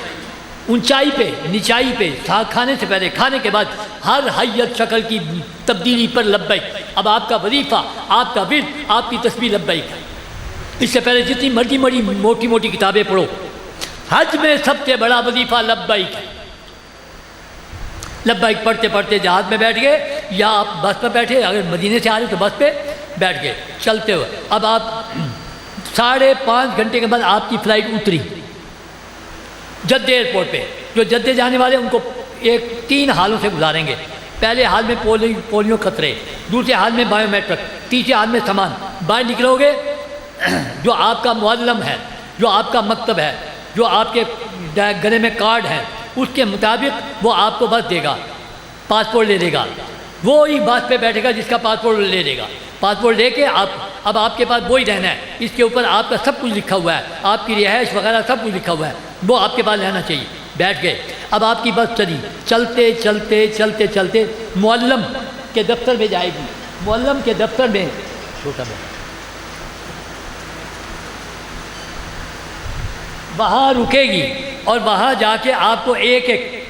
اونچائی پہ نچائی پہ، کھانے سے پہلے کھانے کے بعد، ہر حیت شکل کی تبدیلی پر لبیک۔ اب آپ کا وظیفہ، آپ کا ورد، آپ کی تسبیح لبیک ہے۔ اس سے پہلے جتنی مرضی موٹی موٹی کتابیں پڑھو، حج میں سب سے بڑا وظیفہ لبیک ہے۔ لبیک پڑھتے پڑھتے جہاز میں بیٹھ گئے یا آپ بس پہ بیٹھے، اگر مدینے سے آ رہے تو بس پہ بیٹھ گئے چلتے ہوئے۔ اب آپ 5.5 گھنٹے کے بعد آپ کی فلائٹ اتری جدہ ایئرپورٹ پہ۔ جو جدہ جانے والے ان کو 3 حالوں سے گزاریں گے۔ پہلے حال میں پولیو خطرے، دوسرے حال میں بایو میٹرک، تیسرے حال میں سامان۔ باہر نکلو گے، جو آپ کا معلم ہے، جو آپ کا مکتب ہے، جو آپ کے گلے میں کارڈ ہے، اس کے مطابق وہ آپ کو بس دے گا، پاسپورٹ لے لے گا، وہی بس پہ بیٹھے گا جس کا پاسپورٹ لے لے گا۔ پاسپورٹ لے کے اب آپ کے پاس وہی رہنا ہے، اس کے اوپر آپ کا سب کچھ لکھا ہوا ہے، آپ کی رہائش وغیرہ سب کچھ لکھا ہوا ہے، وہ آپ کے پاس رہنا چاہیے۔ بیٹھ گئے، اب آپ کی بس چلی، چلتے چلتے چلتے چلتے معلم کے دفتر میں جائے گی۔ معلم کے دفتر میں چھوٹا بس وہاں رکے گی، اور وہاں جا کے آپ کو ایک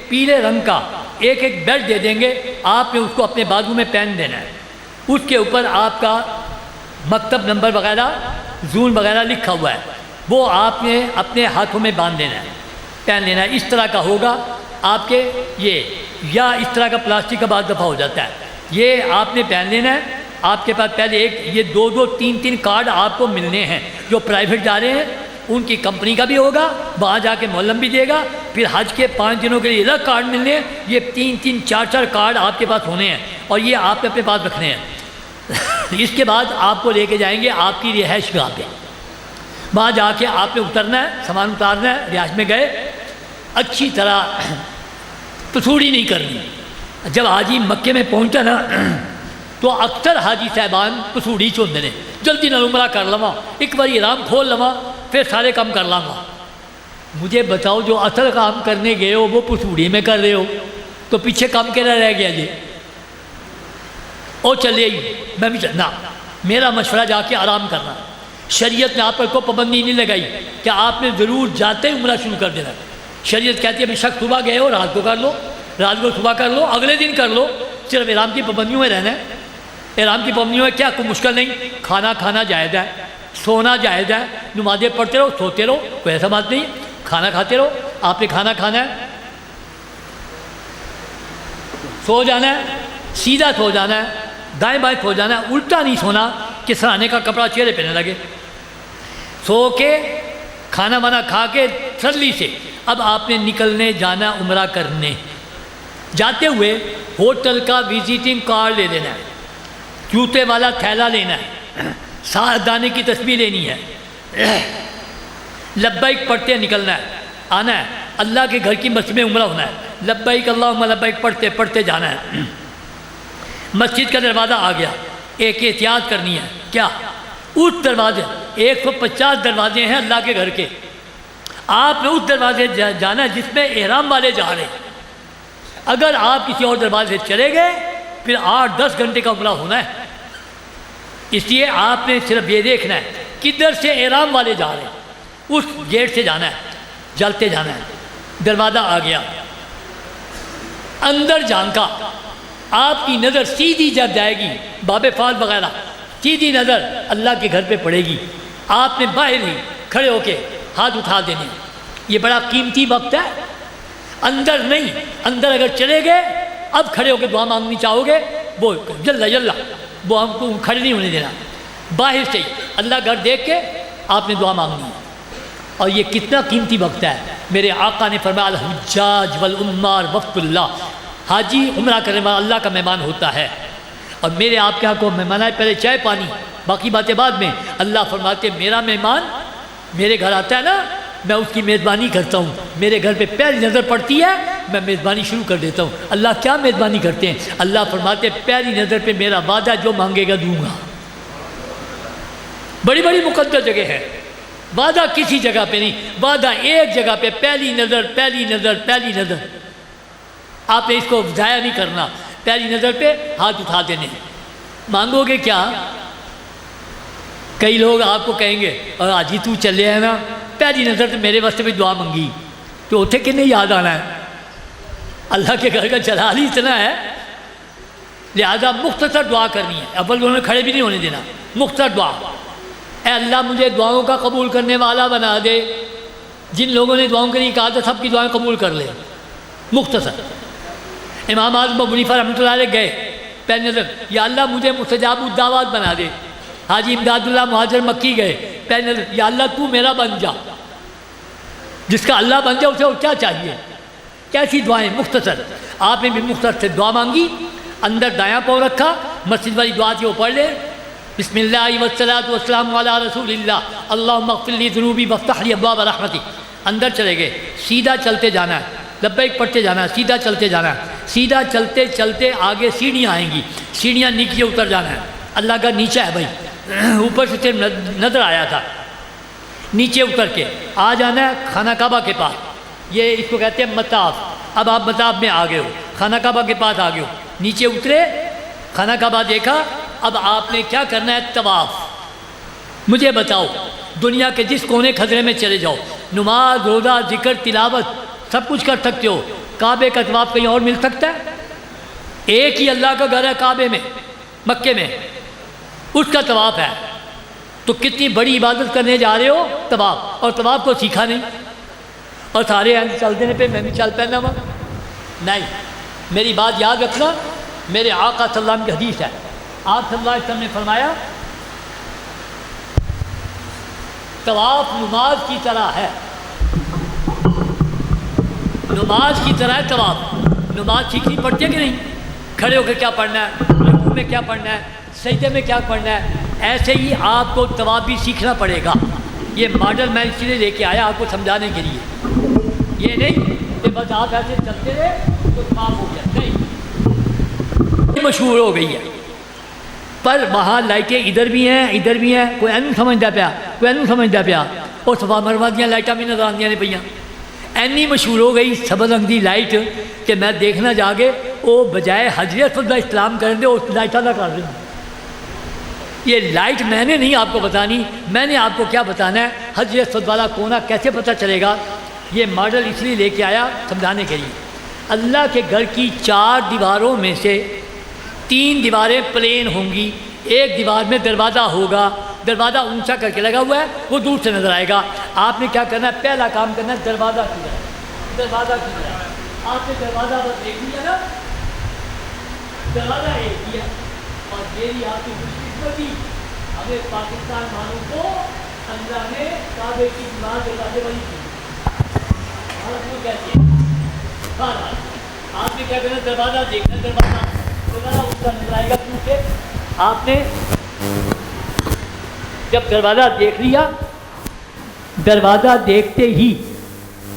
پیلے رنگ کا ایک بیڈ دے دیں گے، آپ نے اس کو اپنے بازو میں پہن دینا ہے، اس کے اوپر آپ کا مکتب نمبر وغیرہ زون وغیرہ لکھا ہوا ہے، وہ آپ نے اپنے ہاتھوں میں باندھ دینا ہے، پہن لینا ہے۔ اس طرح کا ہوگا آپ کے یہ، یا اس طرح کا پلاسٹک کا بعض دفعہ ہو جاتا ہے، یہ آپ نے پہن لینا ہے۔ آپ کے پاس پہلے یہ 2 3 کارڈ آپ کو ملنے ہیں، جو پرائیویٹ جا رہے ہیں ان کی کمپنی کا بھی ہوگا، وہاں جا کے معلم بھی دے گا، پھر حج کے 5 دنوں کے لیے الگ کارڈ ملنے ہیں، یہ 3 4 کارڈ آپ کے پاس ہونے ہیں، اور یہ آپ نے اپنے پاس رکھنے ہیں۔ اس کے بعد آپ کو لے کے جائیں گے آپ کی رہائش گاہ پہ، وہاں جا کے آپ نے اترنا ہے، سامان اتارنا ہے۔ رہائش میں گئے، اچھی طرح پسوڑی نہیں کرنی۔ جب حاجی مکے میں پہنچا نا تو اکثر حاجی صاحبان پسوڑی چون دینے، جلدی نہ عمرہ کر لواں، ایک بار احرام کھول لواں، پھر سارے کام کر لاں گا۔ مجھے بتاؤ، جو اصل کام کرنے گئے ہو وہ پسوڑی میں کر رہے ہو تو پیچھے کام کیا رہ گیا جی؟ اور چلے میں بھی چلنا، میرا مشورہ جا کے آرام کرنا۔ شریعت نے آپ پر کوئی پابندی نہیں لگائی کہ آپ نے ضرور جاتے ہی عمرہ شروع کر دینا۔ شریعت کہتی ہے بے شک صبح گئے ہو رات کو کر لو، رات کو صبح کر لو، اگلے دن کر لو، صرف احرام کی پابندیوں میں رہنا ہے۔ احرام کی پابندیوں میں کیا کوئی مشکل نہیں، کھانا جائز ہے، سونا جائز ہے، نمازیں پڑھتے رہو، سوتے رہو، کوئی ایسا بات نہیں، کھانا کھاتے رہو۔ آپ نے کھانا ہے، سو جانا ہے، سیدھا سو جانا ہے، دائیں بائیں سو جانا ہے، الٹا نہیں سونا کہ سرانے کا کپڑا چہرے پہ نہ لگے۔ سو کے کھانا وانا کھا کے تسلی سے اب آپ نے نکلنے جانا عمرہ کرنے۔ جاتے ہوئے ہوٹل کا وزٹنگ کارڈ لے لینا ہے، جوتے والا تھیلا لینا ہے، 7 دانے کی تسبیح لینی ہے، لبیک پڑھتے نکلنا ہے، آنا ہے، اللہ کے گھر کی مسجد میں عمرہ ہونا ہے، لبیک اللہم لبیک پڑھتے پڑھتے جانا ہے۔ مسجد کا دروازہ آ گیا، ایک احتیاط کرنی ہے، کیا؟ اس دروازے 150 دروازے ہیں اللہ کے گھر کے، آپ نے اس دروازے جانا ہے جس میں احرام والے جا رہے ہیں۔ اگر آپ کسی اور دروازے سے چلے گئے پھر 8-10 گھنٹے کا عمرہ ہونا ہے۔ اس لیے آپ نے صرف یہ دیکھنا ہے کدھر سے احرام والے جا رہے ہیں، اس گیٹ سے جانا ہے، جلتے جانا ہے۔ دروازہ آ گیا، اندر جھانکا، آپ کی نظر سیدھی جب جائے گی باب فال وغیرہ، سیدھی نظر اللہ کے گھر پہ پڑے گی۔ آپ نے باہر ہی کھڑے ہو کے ہاتھ اٹھا دینے۔ یہ بڑا قیمتی وقت ہے، اندر نہیں، اندر اگر چلے گئے اب کھڑے ہو کے دعا مانگنی چاہو گے وہ جلا وہ ہم کو کھڑے نہیں ہونے دینا، باہر سے ہی اللہ گھر دیکھ کے آپ نے دعا مانگنی ہے۔ اور یہ کتنا قیمتی وقت ہے۔ میرے آقا نے فرمایا الحجاج والعمار وفد اللہ، حاجی عمرہ کرنے والا اللہ کا مہمان ہوتا ہے۔ اور میرے آپ کے ہاں کو مہمان آئے پہلے چائے پانی، باقی باتیں بعد میں۔ اللہ فرماتے میرا مہمان میرے گھر آتا ہے نا میں اس کی میزبانی کرتا ہوں، میرے گھر پہ پہلی نظر پڑتی ہے میں میزبانی شروع کر دیتا ہوں۔ اللہ کیا میزبانی کرتے ہیں؟ اللہ فرماتے ہیں پہلی نظر پہ میرا وعدہ جو مانگے گا دوں گا۔ بڑی بڑی مقدس جگہ ہے، وعدہ کسی جگہ پہ نہیں، وعدہ ایک جگہ پہ، پہلی نظر پہلی نظر پہلی نظر۔ آپ نے اس کو ضائع نہیں کرنا، پہلی نظر پہ ہاتھ اٹھا دینے۔ مانگو گے کیا؟ کئی لوگ آپ کو کہیں گے اور آج ہی تو چلے ہیں نا، پہلی نظر تو میرے واسطے بھی دعا منگی، تو اتنے کنے یاد آنا ہے؟ اللہ کے گھر کا جلال ہی اتنا ہے، لہذا مختصر دعا کرنی ہے۔ اول انہوں نے کھڑے بھی نہیں ہونے دینا، مختصر دعا۔ اے اللہ مجھے دعاؤں کا قبول کرنے والا بنا دے۔ جن لوگوں نے دعاؤں کے لیے کہا تھا سب کی دعائیں قبول کر لے، مختصر۔ امام اعظم ابو حنیفہ رحمۃ اللہ علیہ گئے، پہلی نظر یا اللہ مجھے مستجاب الدعوات بنا دے۔ حاجی امداد اللہ مہاجر مکی گئے، پہلی نظر یا اللہ تو میرا بن جا۔ جس کا اللہ بن جائے اسے اور کیا چاہیے؟ کیسی دعائیں؟ مختصر۔ آپ نے بھی مختصر سے دعا مانگی، اندر دایاں پاؤں رکھا، مسجد والی دعا تھی وہ پڑھ لے، بسم اللہ والصلاۃ والسلام علی رسول اللہ اللہم اغفر لی ذنوبی وافتح لی ابواب رحمتی۔ اندر چلے گئے، سیدھا چلتے جانا ہے، لبیک پڑھتے جانا ہے، سیدھا چلتے جانا ہے، سیدھا چلتے چلتے آگے سیڑھیاں آئیں گی، سیڑھیاں نیچے اتر جانا ہے۔ اللہ کا نیچا ہے بھائی، اوپر سے نظر آیا تھا، نیچے اتر کے آ جانا ہے خانہ کعبہ کے پاس، یہ اس کو کہتے ہیں مطاف۔ اب آپ مطاف میں آ گئے ہو، خانہ کعبہ کے پاس آ گئے ہو، نیچے اترے، خانہ کعبہ دیکھا، اب آپ نے کیا کرنا ہے؟ طواف۔ مجھے بتاؤ دنیا کے جس کونے خزرے میں چلے جاؤ، نماز روزہ ذکر تلاوت سب کچھ کر سکتے ہو، کعبے کا طواف کہیں اور مل سکتا ہے؟ ایک ہی اللہ کا گھر ہے کعبے میں، مکے میں، اس کا طواف ہے۔ تو کتنی بڑی عبادت کرنے جا رہے ہو؟ طواف۔ اور طواف کو سیکھا نہیں، اور سارے چل دینے پہ میں بھی چل پہنا ہوا نہیں۔ میری بات یاد رکھنا، میرے آقا صلی اللہ علیہ وسلم کی حدیث ہے، آپ صلی اللہ علیہ وسلم نے فرمایا طواف نماز کی طرح ہے، نماز کی طرح ہے طواف۔ نماز سیکھنی پڑتی ہے کہ نہیں؟ کھڑے ہو کے کیا پڑھنا ہے، رکوع میں کیا پڑھنا ہے، سجدے میں کیا پڑھنا ہے، ایسے ہی آپ کو طواف بھی سیکھنا پڑے گا۔ یہ ماڈل میں اس لیے لے کے آیا آپ کو سمجھانے کے لیے، یہ نہیں کہ بس آپ ایسے چلتے رہے تو طواف ہو گیا، نہیں، مشہور ہو گئی ہے۔ پر وہاں لائٹیں ادھر بھی ہیں ادھر بھی ہیں، کوئی اینو سمجھتا پیا، کوئی اینو سمجھتا پیا، اور صفا مروا دیا لائٹاں بھی نظر آندیاں نے پہ، اینی مشہور ہو گئی سبز رنگ دی لائٹ کہ میں دیکھنا جا کے وہ بجائے حجر اسود کا استعلام کریں دے اس لائٹاں کا کر دیں۔ یہ لائٹ میں نے نہیں آپ کو بتانی، میں نے آپ کو کیا بتانا ہے، حجر اسود والا کونا کیسے پتہ چلے گا؟ یہ ماڈل اس لیے لے کے آیا سمجھانے کے لیے۔ اللہ کے گھر کی 4 دیواروں میں سے 3 دیواریں پلین ہوں گی، ایک دیوار میں دروازہ ہوگا، دروازہ اونچا کر کے لگا ہوا ہے، وہ دور سے نظر آئے گا۔ آپ نے کیا کرنا ہے؟ پہلا کام کرنا ہے دروازہ کی جائے، دروازہ کی جائے۔ آپ نے دروازہ بس دیکھ لیا نا، دروازہ ایک کیا، اور میری آپ کی خوش قسمتی ہمیں پاکستان والوں کو اللہ نے کعبے کی دیوار دروازے والی کی۔ کہتے ہیں آپ نے کیا کرنا؟ دروازہ دیکھنا، دروازہ اس کا نظر آئے گا، کیونکہ آپ نے جب دروازہ دیکھ لیا، دروازہ دیکھتے ہی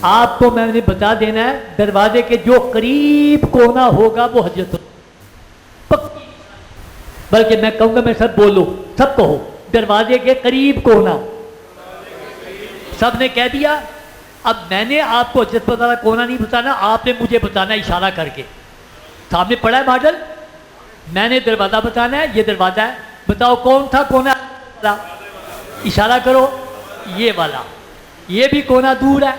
آپ کو میں نے بتا دینا ہے دروازے کے جو قریب کونا ہوگا وہ حجرت، بلکہ میں کہوں گا میں سب بولو، سب کہو دروازے کے قریب کونا۔ سب نے کہہ دیا۔ اب میں نے آپ کو حجرت والا کونا نہیں بتانا، آپ نے مجھے بتانا اشارہ کر کے۔ سامنے پڑا ہے ماڈل، میں نے دروازہ بتانا ہے، یہ دروازہ ہے، بتاؤ کون تھا کونا؟ اشارہ کرو، یہ والا، یہ بھی کونا دور ہے،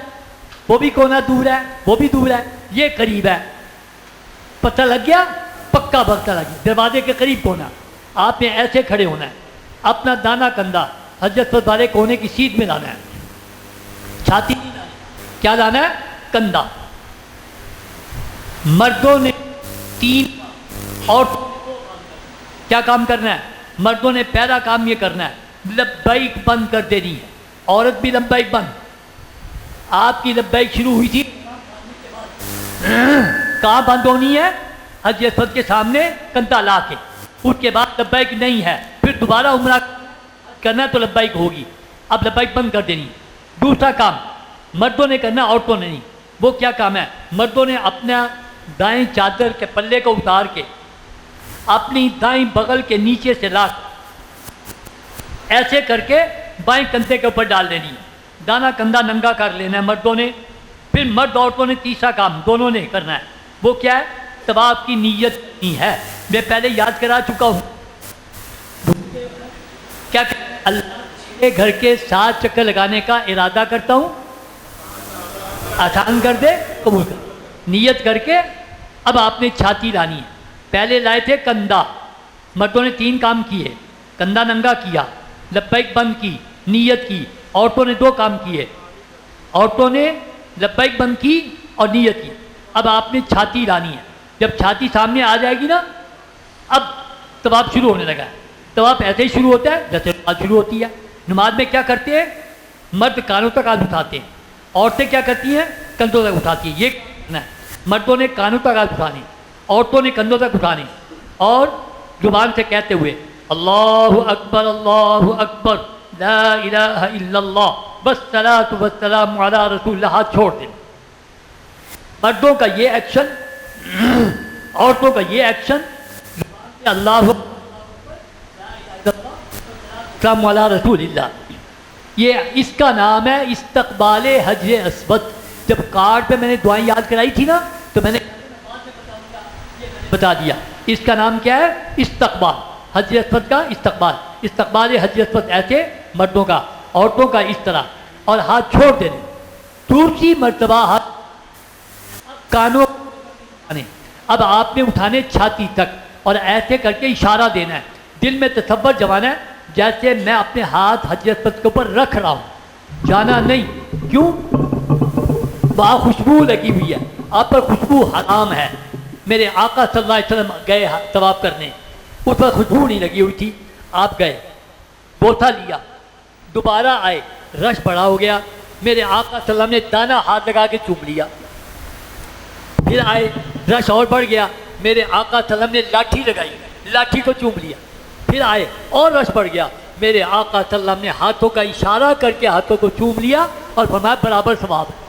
وہ بھی کونا دور ہے، وہ بھی دور ہے، یہ قریب ہے۔ پتہ لگ گیا؟ پکا پتہ لگ گیا، دروازے کے قریب کونا۔ آپ نے ایسے کھڑے ہونا ہے، اپنا دانا کندھا حجرت والے کونے کی سیدھ میں لانا ہے، چھاتی نہیں لانا، کیا لانا ہے؟ کندھا۔ مردوں نے 3 اور کیا کام کرنا ہے؟ مردوں نے پہلا کام یہ کرنا ہے لبیک بند کر دینی ہے، عورت بھی لبیک بند۔ آپ کی لبیک شروع ہوئی تھی کہاں بند ہونی ہے؟ حجر اسود کے سامنے کندھا لا کے، اس کے بعد لبیک نہیں ہے، پھر دوبارہ عمرہ کرنا ہے تو لبیک ہوگی، اب لبیک بند کر دینی۔ دوسرا کام مردوں نے کرنا، عورتوں نے نہیں۔ وہ کیا کام ہے؟ مردوں نے اپنا دائیں چادر کے پلے کو اتار کے اپنی دائیں بغل کے نیچے سے لا ایسے کر کے بائیں کندھے کے اوپر ڈال دینی ہے، دانا کندھا ننگا کر لینا ہے مردوں نے۔ پھر مرد عورتوں نے تیسرا کام دونوں نے کرنا ہے، وہ کیا ہے؟ طواف کی نیت نہیں ہے، میں پہلے یاد کرا چکا ہوں۔ کیا اللہ کے گھر کے 7 چکر لگانے کا ارادہ کرتا ہوں، آسان کر دے، قبول کر، نیت کر کے اب آپ نے چھاتی لانی ہے۔ پہلے لائے تھے کندھا، مردوں نے 3 کام کیے، کندھا ننگا کیا، لبیک بند کی، نیت کی۔ عورتوں نے 2 کام کیے، عورتوں نے لبیک بند کی اور نیت کی۔ اب آپ نے چھاتی لانی ہے، جب چھاتی سامنے آ جائے گی نا، اب طواف شروع ہونے لگا ہے۔ طواف ایسے ہی شروع ہوتا ہے جیسے نماز شروع ہوتی ہے۔ نماز میں کیا کرتے ہیں؟ مرد کانوں تک ہاتھ اٹھاتے ہیں، عورتیں کیا کرتی ہیں؟ کندھوں تک اٹھاتی ہیں۔ یہ کرنا ہے، مردوں نے کانوں تک ہاتھ اٹھانے، عورتوں نے کندھوں تک اٹھانے، اور زبان سے کہتے ہوئے اللہ اکبر لا الہ الا اللہ والصلاۃ والسلام علی رسول اللہ، ہاتھ چھوڑ دیں۔ مردوں کا یہ ایکشن، عورتوں کا یہ ایکشن، اللہ السلام علی رسول اللہ، یہ اس کا نام ہے استقبال حجر اسود۔ جب کارڈ پہ میں نے دعائیں یاد کرائی تھی نا، تو میں نے بتا دیا اس کا نام کیا ہے؟ استقبال حجر اسود کا استقبال۔ استقبال حجر اسود ایسے مردوں کا، عورتوں کا اس طرح، اور ہاتھ چھوڑ دینے۔ دوسری مرتبہ ہاتھ کانوں، اب آپ نے اٹھانے چھاتی تک اور ایسے کر کے اشارہ دینا ہے، دل میں تصور جمانا ہے جیسے میں اپنے ہاتھ حجر اسود کے اوپر رکھ رہا ہوں، جانا نہیں۔ کیوں؟ وہاں خوشبو لگی ہوئی ہے، آپ پر خوشبو حرام ہے۔ میرے آقا صلی اللہ علیہ وسلم گئے طواف کرنے، اس پر خوشبو نہیں لگی ہوئی تھی، آپ گئے، بوسہ لیا، دوبارہ آئے، رش بڑا ہو گیا، میرے آقا صلی اللہ علیہ وسلم نے دانا ہاتھ لگا کے چوم لیا۔ پھر آئے، رش اور بڑھ گیا، میرے آقا صلی اللہ علیہ وسلم نے لاٹھی لگائی، لاٹھی کو چوم لیا۔ پھر آئے اور رش بڑھ گیا، میرے آقا صلی اللہ علیہ وسلم نے ہاتھوں کا اشارہ کر کے ہاتھوں کو چوم لیا اور فرمایا برابر ثواب ہے۔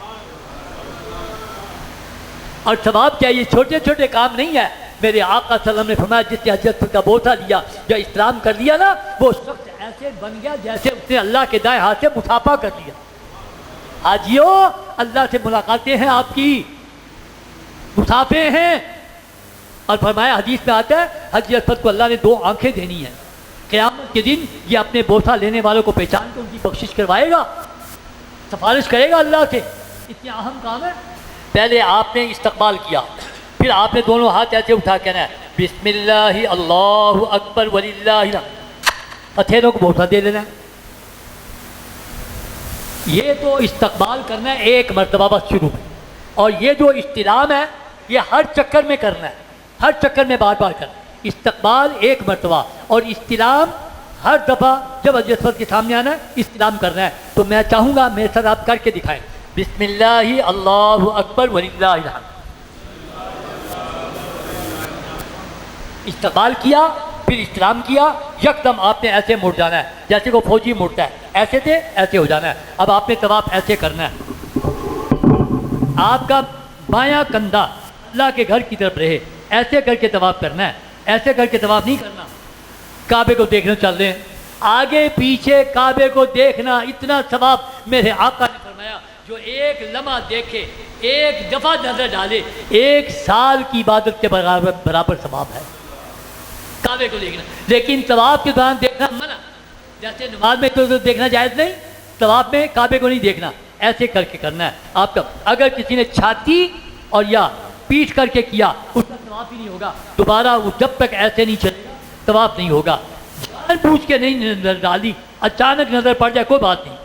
اور ثواب کیا؟ یہ چھوٹے چھوٹے کام نہیں ہے۔ میرے آقا صلی اللہ علیہ وسلم نے فرمایا جس نے حجر اسود کا بوسہ لیا یا اسلام کر لیا نا، وہ شخص ایسے بن گیا جیسے اس نے اللہ کے دائیں ہاتھ سے مصافحہ کر لیا۔ حاجیو، اللہ سے ملاقاتیں ہیں آپ کی، مصافحے ہیں۔ اور فرمایا حدیث میں آتا ہے حجر اسود کو اللہ نے 2 آنکھیں دینی ہیں، قیامت کے دن یہ اپنے بوسہ لینے والوں کو پہچان کے ان کی بخشش کروائے گا، سفارش کرے گا اللہ سے۔ اتنا اہم کام ہے۔ پہلے آپ نے استقبال کیا، پھر آپ نے دونوں ہاتھ ایسے اٹھا کے نا بسم اللہ اللہ اکبر وللہ الحمد، ہتھیلیوں کو بوسہ دے لینا ہے۔ یہ تو استقبال کرنا ہے ایک مرتبہ بس شروع میں، اور یہ جو استلام ہے یہ ہر چکر میں کرنا ہے، ہر چکر میں بار بار کرنا ہے۔ استقبال ایک مرتبہ اور استلام ہر دفعہ جب حجر اسود کے سامنے آنا ہے استلام کرنا ہے۔ تو میں چاہوں گا میرے ساتھ آپ کر کے دکھائیں، بسم اللہ اللہ اکبر وللہ الحمد۔ استقبال کیا، پھر استلام کیا، یکدم آپ نے ایسے مڑ جانا ہے جیسے کو فوجی مڑتا ہے، ایسے تھے ایسے ہو جانا ہے۔ اب آپ نے طواف ایسے کرنا ہے، آپ کا بایاں کندھا اللہ کے گھر کی طرف رہے، ایسے کر کے طواف کرنا ہے، ایسے کر کے طواف نہیں کرنا۔ کعبے کو دیکھنا چل رہے ہیں، آگے پیچھے کعبے کو دیکھنا، اتنا ثواب میرے آقا نے فرمایا جو ایک لمحہ دیکھے، ایک دفعہ نظر ڈالے، 1 سال کی عبادت کے برابر ثواب ہے کعبے کو دیکھنا۔ لیکن طواف کے دوران دیکھنا منع، جیسے نماز میں تو دیکھنا جائز نہیں، طواف میں کعبے کو نہیں دیکھنا، ایسے کر کے کرنا ہے آپ کا۔ اگر کسی نے چھاتی اور یا پیٹھ کر کے کیا اس کا طواف ہی نہیں ہوگا، دوبارہ وہ جب تک ایسے نہیں چلے گا طواف نہیں ہوگا۔ جان بوجھ کے نہیں نظر ڈالی، اچانک نظر پڑ جائے کوئی بات نہیں۔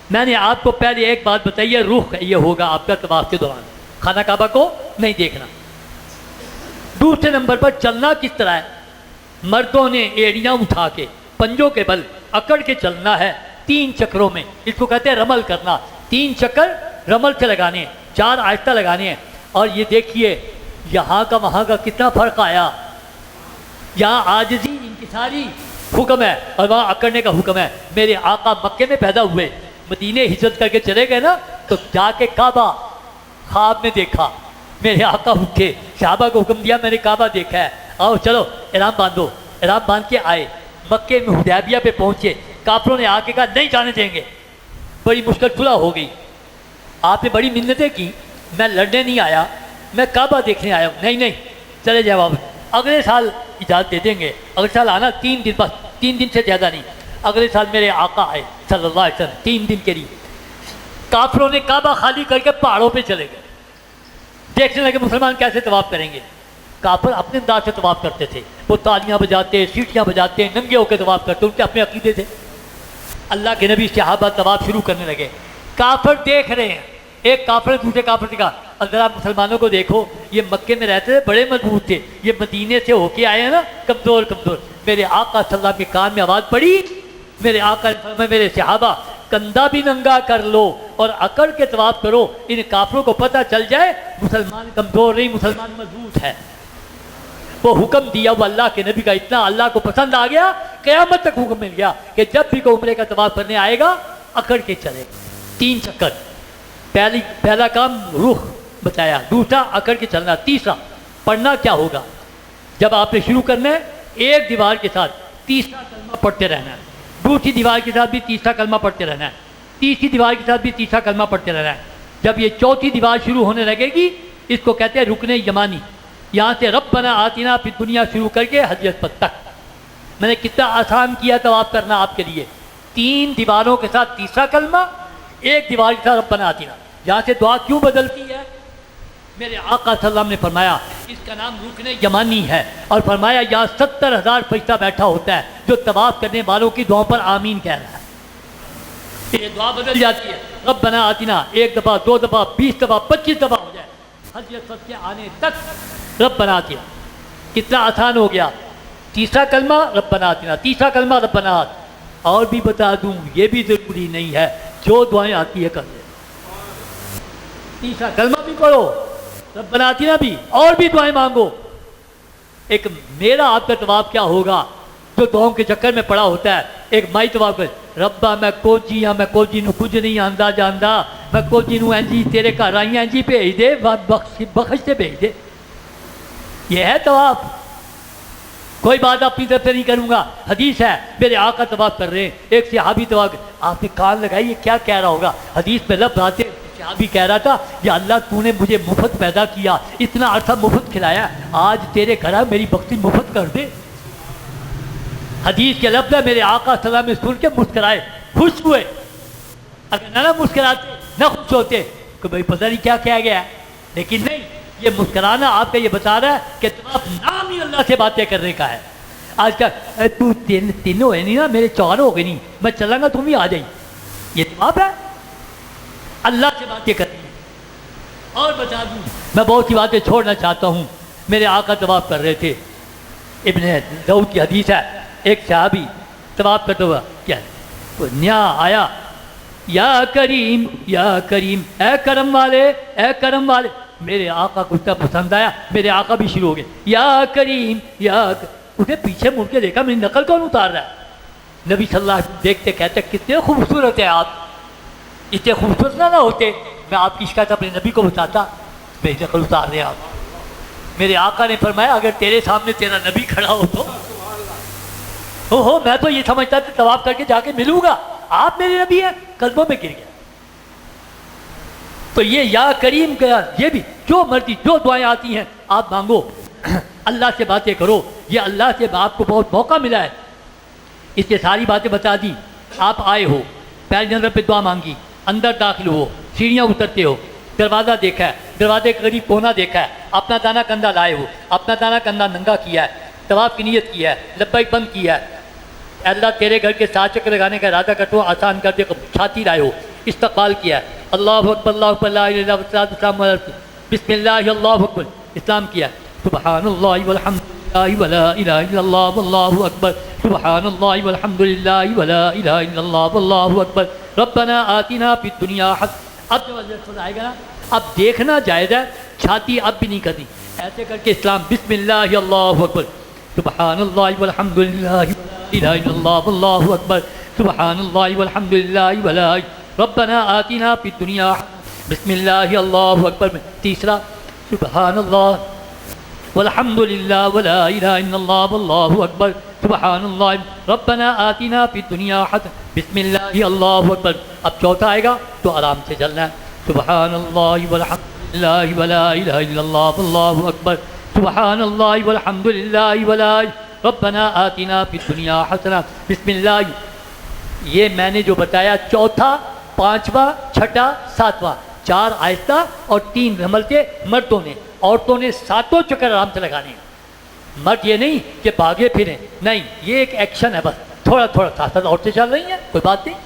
میں نے آپ کو پہلے ایک بات بتائی ہے، رخ یہ ہوگا آپ کا طواف کے دوران، خانہ کعبہ کو نہیں دیکھنا۔ دوسرے نمبر پر چلنا کس طرح ہے؟ مردوں نے ایڑیاں اٹھا کے پنجوں کے بل اکڑ کے چلنا ہے 3 چکروں میں، اس کو کہتے ہیں رمل کرنا۔ 3 چکر رمل سے لگانے ہیں، 4 آہستہ لگانے ہیں۔ اور یہ دیکھیے یہاں کا وہاں کا کتنا فرق آیا، یہاں عاجزی انکساری حکم ہے اور وہاں اکڑنے کا حکم ہے۔ میرے آقا مکے میں پیدا ہوئے، مدینے ہجرت کر کے چلے گئے نا تو جا کے کعبہ خواب میں دیکھا، میرے آقا اٹھے، صحابہ کو حکم دیا میں نے کعبہ دیکھا ہے، آؤ چلو احرام باندھو، احرام باندھ کے آئے، مکے میں حدیبیہ پہ پہنچے، کافروں نے آ کے کہا نہیں جانے دیں گے، بڑی مشکل صلح ہو گئی، آپ نے بڑی منتیں کی، میں لڑنے نہیں آیا، میں کعبہ دیکھنے آیا ہوں، نہیں چلے جائے واپس، اگلے سال اجازت دے دیں گے، اگلے سال آنا 3 دن، بس 3 دن سے زیادہ نہیں۔ اگلے سال میرے آقا آئے صلی اللہ علیہ وسلم 3 دن کے لیے، کافروں نے کعبہ خالی کر کے پہاڑوں پہ چلے گئے، دیکھنے لگے مسلمان کیسے طواف کریں گے۔ کافر اپنے انداز سے طواف کرتے تھے، وہ تالیاں بجاتے، سیٹیاں بجاتے، ننگے ہو کے طواف کرتے، ان کے اپنے عقیدے تھے۔ اللہ کے نبی صحابہ طواف شروع کرنے لگے، کافر دیکھ رہے ہیں، ایک کافر نے دوسرے کافر سے کہا اگر آپ مسلمانوں کو دیکھو، یہ مکے میں رہتے تھے بڑے مضبوط تھے، یہ مدینے سے ہو کے آئے ہیں نا کمزور۔ میرے آقا صلی اللہ علیہ وسلم کے کان میں آواز پڑی، میرے آقا نے فرمایا میرے صحابہ کندھا بھی ننگا کر لو اور اکڑ کے طواف کرو، ان کافروں کو پتہ چل جائے مسلمان کمزور نہیں، مسلمان مضبوط ہے۔ وہ حکم دیا، وہ اللہ کے نبی کا اتنا اللہ کو پسند آ گیا، قیامت تک حکم مل گیا کہ جب بھی کوئی عمرے کا طواف کرنے آئے گا اکڑ کے چلے، 3 چکر۔ پہلا کام رخ بتایا، دوسرا اکڑ کے چلنا، تیسرا پڑھنا کیا ہوگا، جب آپ نے شروع کرنا ہے ایک دیوار کے ساتھ تیسرا کلمہ پڑھتے رہنا ہے، دوسری دیوار کے ساتھ بھی تیسرا کلمہ پڑھتے رہنا ہے، تیسری دیوار کے ساتھ بھی تیسرا کلمہ پڑھتے رہنا ہے۔ جب یہ چوتھی دیوار شروع ہونے لگے گی، اس کو کہتے ہیں رکن یمانی، یہاں سے ربنا آتنا فی الدنیا شروع کر کے حجت پر تک۔ میں نے کتنا آسان کیا طواف کرنا آپ کے لیے، 3 دیواروں کے ساتھ تیسرا کلمہ، ایک دیوار کے ساتھ ربنا آتنا۔ یہاں سے دعا کیوں بدلتی ہے؟ میرے آقا صلی اللہ علیہ وسلم نے فرمایا اس کا نام رکن یمانی ہے، اور فرمایا یہاں 70,000 فرشتہ بیٹھا ہوتا ہے جو طواف کرنے والوں کی دعاؤں پر آمین کہہ رہا ہے۔ یہ دعا بدل جاتی ہے، ربنا آتنا 1 دفعہ، 2 دفعہ، 20 دفعہ، 25 دفعہ ہو جائے، حج اسود کے آنے تک ربنا آتنا۔ کتنا آسان ہو گیا، تیسرا کلمہ ربنا آتنا، تیسرا کلمہ ربنا آتنا۔ اور بھی بتا دوں یہ بھی ضروری نہیں ہے، جو دعائیں آتی ہے کر لیں، تیسرا کلمہ بھی پڑھو، ربنا آتنا بھی، اور بھی دعائیں مانگو۔ ایک میرا آپ کا طواف کیا ہوگا جو دعاؤں کے چکر میں پڑا ہوتا ہے، ایک مائی طواف ہے، ربا میں کوچی ہاں، میں کوچی نو کچھ نہیں آندا جاندا، میں کوچی نو اینجی تیرے گھر آئی اینجی بھیج دے، بخش سے بھیج دے۔ یہ ہے طواف، کوئی بات اپنی طرف سے نہیں کروں گا۔ حدیث ہے میرے آقا طواف کر رہے ہیں، ایک صحابی طواف، آپ نے کان لگائی یہ کیا کہہ رہا ہوگا، حدیث میں لفظ آتے، صحابی کہہ رہا تھا یا اللہ تو نے مجھے مفت پیدا کیا، اتنا عرصہ مفت کھلایا، آج تیرے گھر میری بخشی مفت کر دے۔ حدیث کے لفظ ہے، میرے آقا صلی اللہ علیہ وسلم سن کے مسکرائے، خوش ہوئے، اگر نہ مسکراتے نہ خوش ہوتے کہ بھائی پتہ نہیں کیا کہا گیا ہے، لیکن نہیں، یہ مسکرانا آپ کا یہ بتا رہا ہے کہ طواف نام ہی اللہ سے باتیں کرنے کا ہے۔ آج کا تو تینوں ہے نہیں نا، میرے 4 ہو گئے نہیں، میں چلا گا تم ہی آ جائیں، یہ طواف ہے، اللہ سے باتیں کرنی ہے۔ اور بتا دوں میں بہت سی باتیں چھوڑنا چاہتا ہوں۔ میرے آقا طواف کر رہے تھے، ابن داؤد کی حدیث ہے، ایک صحابی طواف کرتا ہوا کیا نیا آیا، یا کریم یا کریم، اے کرم والے اے کرم والے۔ میرے آقا کو اتنا پسند آیا، میرے آقا بھی شروع ہو گئے یا کریم یا اسے پیچھے مڑ کے دیکھا میری نقل کون اتار رہا ہے؟ نبی صلی اللہ علیہ وسلم دیکھتے کہتے کتنے خوبصورت ہیں آپ، اتنے خوبصورت نہ ہوتے میں آپ کی شکایت اپنے نبی کو بتاتا، میری نقل اتار رہے آپ۔ میرے آقا نے فرمایا اگر تیرے سامنے تیرا نبی کھڑا ہو تو ہو میں تو یہ سمجھتا تھا طواف کر کے جا کے ملوں گا، آپ میرے نبی ہیں، قدموں میں گر گیا۔ تو یہ یا کریم کا، یہ بھی جو مرضی جو دعائیں آتی ہیں آپ مانگو، اللہ سے باتیں کرو، یہ اللہ سے آپ کو بہت موقع ملا ہے، اس سے ساری باتیں بتا دی۔ آپ آئے ہو، پہلی نظر پہ دعا مانگی، اندر داخل ہو، سیڑھیاں اترتے ہو، دروازہ دیکھا ہے، دروازے کے قریب کونا دیکھا ہے، اپنا دانہ کندھا لائے ہو، اپنا دانہ کندھا ننگا کیا ہے، طواف کی نیت کی ہے، لبیک بند کیا ہے، اللہ تیرے گھر کے 7 چکر لگانے کا ارادہ کرتا ہوں، آسان کر دے، چھاتی لائے ہو، استقبال کیا ہے، اللہ اکبر اللہ اکبر لا الہ الا اللہ السلام علیکم، بسم اللہ اللہ اکبر، اسلام کیا ہے، سبحان اللہ والحمد للہ ولا الہ الا اللہ واللہ اکبر، سبحان اللہ والحمد للہ ولا الہ الا اللہ واللہ اکبر، ربنا آتنا فی الدنیا حسنہ۔ اب جو لفظ آئے گا نا، اب دیکھنا جائز ہے، چھاتی اب بھی نہیں کرنی، ایسے کر کے اسلام، بسم اللہ اللہ اکبر، سبحان اللہ والحمد للہ ولا الہ الا اللہ واللہ اکبر، سبحان اللہ والحمد للہ ولا ربنا آتنا فی الدنیا بسم اللہ اللہ اکبر میں تیسرا سبحان اللہ والحمد للہ ولا الہ الا اللہ واللہ اکبر سبحان اللہ ربنا آتنا فی الدنیا حسنہ بسم اللہ اللہ اکبر. اب چوتھا آئے گا تو آرام سے چلنا ہے. سبحان اللہ والحمد للہ ولا الہ الا اللہ واللہ اکبر سبحان اللہ والحمد للہ ولا ربنا آتنا فی الدنیا حسنہ بسم اللہ. یہ میں نے جو بتایا چوتھا، پانچواں، چھٹا، ساتواں، 4 آہستہ اور 3 رمل کے مردوں نے. عورتوں نے 7 چکر آرام سے لگانے ہیں. مرد یہ نہیں کہ بھاگے پھریں، نہیں، یہ ایک ایکشن ہے بس. تھوڑا تھوڑا ساتھ ساتھ عورتیں چل رہی ہیں، کوئی بات نہیں.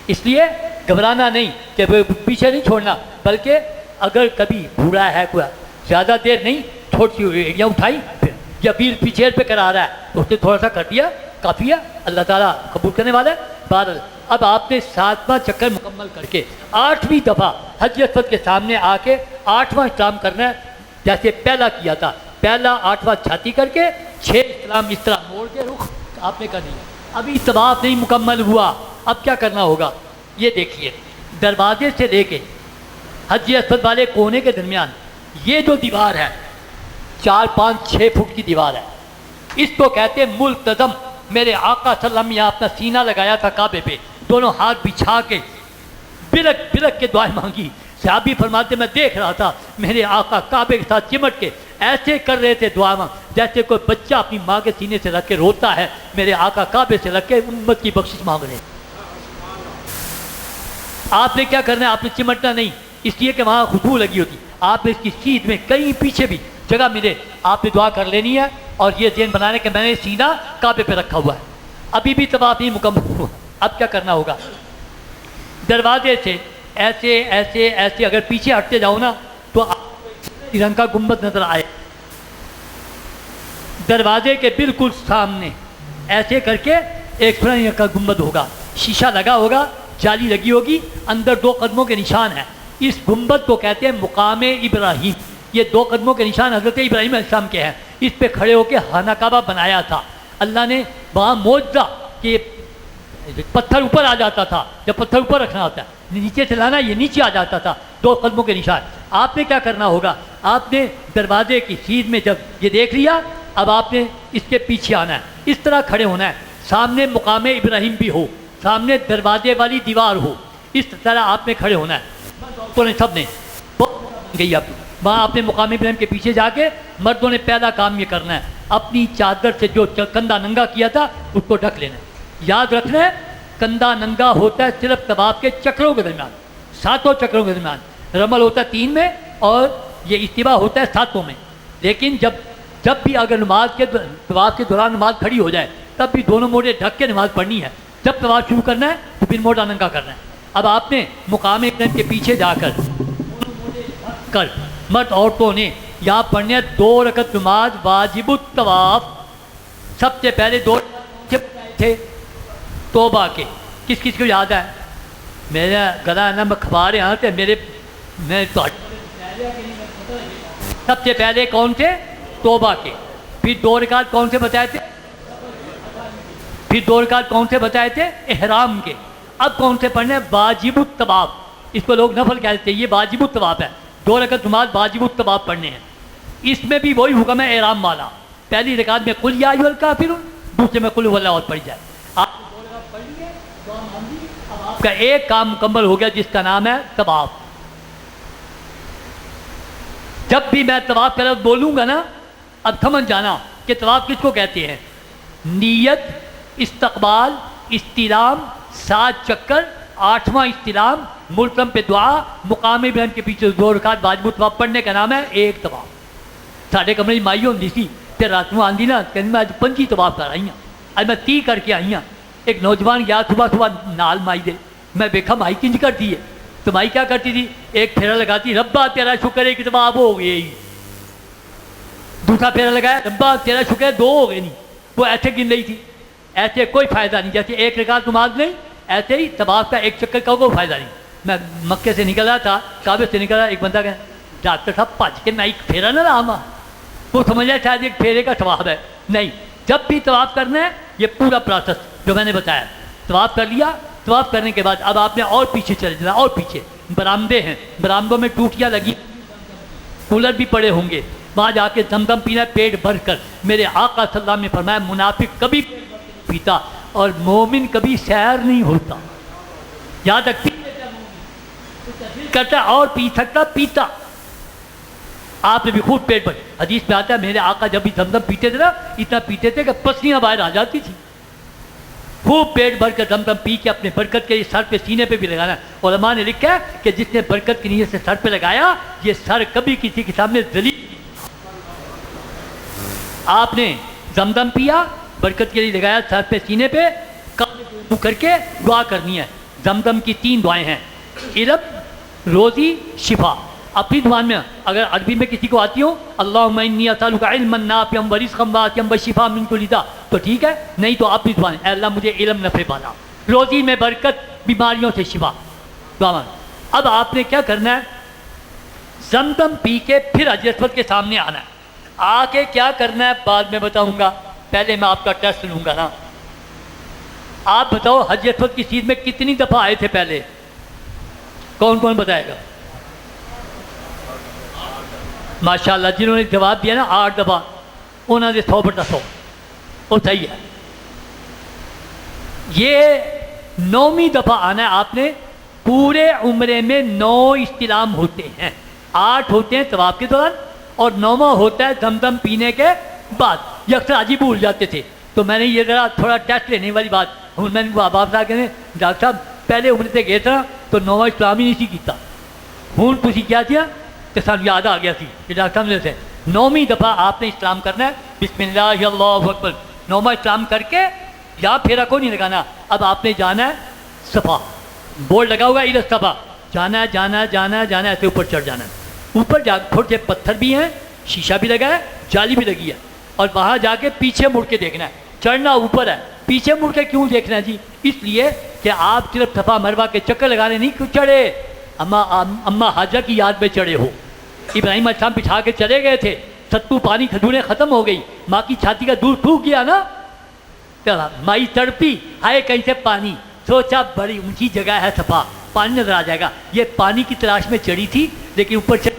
اس لیے گھبرانا نہیں کہ پیچھے نہیں چھوڑنا، بلکہ اگر کبھی بوڑھا ہے کوئی زیادہ دیر نہیں، چھوٹی ایڑیاں اٹھائی پھر یا پیچھے پہ کرا رہا ہے تو اس نے تھوڑا سا کر دیا، کافی ہے، اللہ تعالیٰ قبول کرنے والا ہے. بہرحال اب آپ نے 7واں چکر مکمل کر کے 8ویں دفعہ حجر اسود کے سامنے آ کے 8واں اسلام کرنا ہے. جیسے پہلا کیا تھا، پہلا 8واں چھاتی کر کے 6 اسلام اس طرح موڑ کے رخ آپ نے کر دیا. ابھی طواف نہیں مکمل ہوا، اب کیا کرنا ہوگا یہ دیکھیے. دروازے سے لے کے حجر اسود والے کونے کے درمیان یہ جو دیوار ہے 4 5 6 فٹ کی دیوار ہے، اس کو کہتے ہیں ملتزم. میرے آقا صلی اللہ علیہ وسلم یہاں اپنا سینہ لگایا تھا کعبے پہ، دونوں ہاتھ بچھا کے بلک بلک کے دعائیں مانگی. صحابی فرماتے میں دیکھ رہا تھا میرے آقا کعبے کے ساتھ چمٹ کے ایسے کر رہے تھے دعا جیسے کوئی بچہ اپنی ماں کے سینے سے رکھ کے روتا ہے. میرے آقا کعبے سے رکھ کے امت کی بخشش مانگ رہے ہیں. آپ نے کیا کرنا ہے، آپ نے چمٹنا نہیں، اس لیے کہ وہاں خوشبو لگی ہوتی. آپ نے اس کی سیدھ میں کہیں پیچھے بھی جگہ ملے آپ نے دعا کر لینی ہے، اور یہ ذہن بنانے کہ میں نے سینہ کعبے پہ رکھا ہوا ہے. ابھی بھی طواف نہیں مکمل ہوا. اب کیا کرنا ہوگا، دروازے سے ایسے ایسے ایسے اگر پیچھے ہٹتے جاؤ نا تو آپ رنگ کا گنبد نظر آئے. دروازے کے بالکل سامنے ایسے کر کے ایک سورج کا گنبد ہوگا، شیشہ لگا ہوگا، جالی لگی ہوگی، اندر 2 قدموں کے نشان ہیں. اس گنبد کو کہتے ہیں مقام ابراہیم. یہ 2 قدموں کے نشان حضرت ابراہیم علیہ السلام کے ہیں. اس پہ کھڑے ہو کے خانہ کعبہ بنایا تھا. اللہ نے وہاں معجزہ کہ پتھر اوپر آ جاتا تھا، جب پتھر اوپر رکھنا ہوتا ہے نیچے سے لانا، یہ نیچے آ جاتا تھا. 2 قدموں کے نشان. آپ نے کیا کرنا ہوگا، آپ نے دروازے کی سیدھ میں جب یہ دیکھ لیا، اب آپ نے اس کے پیچھے آنا ہے، اس طرح کھڑے ہونا ہے. سامنے مقام ابراہیم بھی ہو، سامنے دروازے والی دیوار ہو، اس طرح آپ نے کھڑے ہونا ہے. عورتوں نے سب نے گئی اب وہاں آپ نے مقام ابراہیم کے پیچھے جا کے مردوں نے پہلا کام یہ کرنا ہے، اپنی چادر سے جو کندھا ننگا کیا تھا اس کو ڈھک لینا ہے. یاد رکھنا ہے کندھا ننگا ہوتا ہے صرف طواف کے چکروں کے درمیان، 7 چکروں کے درمیان. رمل ہوتا ہے 3 میں اور یہ استوا ہوتا ہے 7 میں. لیکن جب بھی اگر نماز کے طواف کے دوران نماز کھڑی ہو جائے تب بھی دونوں موڑے ڈھک کے نماز پڑھنی ہے. جب طواف شروع کرنا ہے تو پھر موڑا ننگا کرنا ہے. اب آپ نے مقام ابراہیم کے پیچھے جا کر مرد عورتوں نے یہاں پڑھنے 2 رکعت نماز واجب الطواف. سب سے پہلے 2 تھے توبہ کے. کس کس کو یاد ہے؟ میرا گلا ہے نا، میں کھبارے یہاں تھے میں سب سے پہلے کون تھے؟ توبہ کے. پھر 2 رکعت کون سے بتائے تھے؟ پھر 2 رکعت کون سے بتائے تھے؟ احرام کے. اب کون سے پڑھنے؟ واجب الطواف. اس کو لوگ نفل کہتے ہیں، یہ واجب الطواف ہے. 2 رکعت نماز واجب الطواف پڑھنے ہیں. اس میں بھی وہی حکم ہے احرام والا. پہلی رکعت میں قل یا ایھا الکافرون، دوسرے میں قل هو اللہ احد پڑھی جائے. آپ 2 رکعت پڑھ لیے، دعا مانگی، اب آپ کا ایک کام مکمل ہو گیا جس کا نام ہے طواف. جب بھی میں طواف کا لفظ بولوں گا نا اب سمجھ جانا کہ طواف کس کو کہتے ہیں. نیت، استقبال، استلام، 7 چکر، 8واں استلام، ملتم پہ دعا، مقام ابراہیم کے پیچھے 2 رکعت واجب الطواف پڑھنے کا نام ہے ایک طواف. ساڈے کمرے کی مائی ہوتی سی تے رات میں آندی نا کہ میں 5 طواف کر آئی ہوں، اج میں 30 کر کے آئی ہوں. ایک نوجوان گیا صبح نال مائی دے، میں دیکھا مائی کنج کرتی ہے تو مائی کیا کرتی تھی، ایک پھیرا لگاتی، ربا تیرا شکر ہے کہ طواف ہو گئی. دوسرا پھیرا لگایا، ربا تیرا شکر ہے 2 ہو گئے. نہیں، وہ ایسے گن رہی تھی. ایسے کوئی فائدہ نہیں، جیسے 1 رکعت نماز نہیں ایسے ہی طواف کا 1 چکر کا کوئی فائدہ نہیں. میں مکے سے نکل رہا تھا، کعبے سے نکل رہا، ایک بندہ کہ ڈاکٹر صاحب بھج کے میں ایک پھیرا نہ رہا، وہ سمجھا شاید ایک پھیرے کا طواف ہے. نہیں، جب بھی طواف کرنا ہے یہ پورا پروسیس جو میں نے بتایا. طواف کر لیا، طواف کرنے کے بعد اب آپ نے اور پیچھے چلے جانا، اور پیچھے برآمدے ہیں، برآمدوں میں ٹوٹیاں لگی، کولر بھی پڑے ہوں گے، وہاں جا کے زمزم پینا پیٹ بھر کر۔ میرے آقا صلی اللہ علیہ وسلم نے فرمایا منافق کبھی پیتا اور مومن کبھی سیر نہیں ہوتا، یہاں تک کرتا اور پی سکتا پیتا۔ آپ نے بھی خوب پیٹ بھر، حدیث میں آتا ہے میرے آقا جب بھی زمزم پیتے تھے نا اتنا پیتے تھے کہ پسلیاں باہر آ جاتی تھی۔ خوب پیٹ بھر کر زمزم پی کے اپنے برکت کے لیے سر پہ سینے پہ بھی لگانا۔ علماء نے لکھا ہے کہ جس نے برکت کی نیت سے سر پہ لگایا یہ سر کبھی کسی کے سامنے ذلیل۔ آپ نے زمزم پیا، برکت کے لیے لگایا سر پہ سینے پہ، کر کے دعا کرنی ہے۔ زمزم کی 3 دعائیں ہیں، علم، روزی، شفا۔ اپنی زبان میں اگر عربی میں کسی کو آتی ہو اللہم انی اسألک علما نافعا ورزقا واسعا وشفاء من کل داء تو ٹھیک ہے، نہیں تو اپنی زبان اے اللہ مجھے علم نفع والا، روزی میں برکت، بیماریوں سے شفا دعا مانگ۔ اب آپ نے کیا کرنا ہے، زمزم پی کے پھر حجر اسود کے سامنے آنا ہے۔ آ کے کیا کرنا ہے بعد میں بتاؤں گا، پہلے میں آپ کا ٹیسٹ لوں گا نا۔ آپ بتاؤ حجر اسود کی چیز میں کتنی دفعہ آئے تھے پہلے، کون کون بتائے گا؟ ماشاءاللہ جنہوں نے جواب دیا نا 8 دفعہ انہوں نے 100/100 وہ صحیح ہے۔ یہ 9ویں دفعہ آنا ہے آپ نے۔ پورے عمرے میں 9 استلام ہوتے ہیں، 8 ہوتے ہیں طواف کے دوران اور 9واں ہوتا ہے زمزم پینے کے بعد۔ یہ اکثر عجیب بھول جاتے تھے تو میں نے یہ ذرا تھوڑا ٹیسٹ لینے والی بات میں نے باپ صاحب کہنے ڈاکٹر صاحب پہلے عمرے سے گئے تھا تو 9واں اسلام ہی نہیں سی کیتا، ہوں تھی کیا کیا کہ سب یاد آ گیا تھی کہ ڈاکٹر صاحب سے 9ویں دفعہ آپ نے اسلام کرنا ہے، بسم اللہ اللہ اکبر، 9واں اسلام کر کے یا پھیرا کو نہیں لگانا۔ اب آپ نے جانا ہے صفا، بورڈ لگا ہوگا ادھر صفا، جانا ہے جانا ہے جانا ہے جانا ہے، ایسے اوپر چڑھ جانا ہے۔ اوپر جا تھوڑے سے پتھر بھی ہیں، شیشہ بھی لگا ہے، جالی بھی لگی ہے، اور وہاں جا کے پیچھے مڑ کے دیکھنا ہے۔ چڑھنا اوپر ہے، پیچھے مڑ کے کیوں دیکھنا ہے جی؟ اس لیے کہ آپ صرف صفا مروہ کے چکر لگانے نہیں چڑھے، اماں حاجہ کی یاد میں چڑھے ہو۔ ابراہیم علیہ السلام بچھا کے چلے گئے تھے، ستو پانی کھجوریں ختم ہو گئی، ماں کی چھاتی کا دودھ سوکھ گیا نا، مائی تڑپی ہائے کہیں سے پانی، سوچا بڑی اونچی جگہ ہے صفا، پانی نظر آ جائے گا۔ یہ پانی کی تلاش میں چڑھی تھی لیکن اوپر چڑھ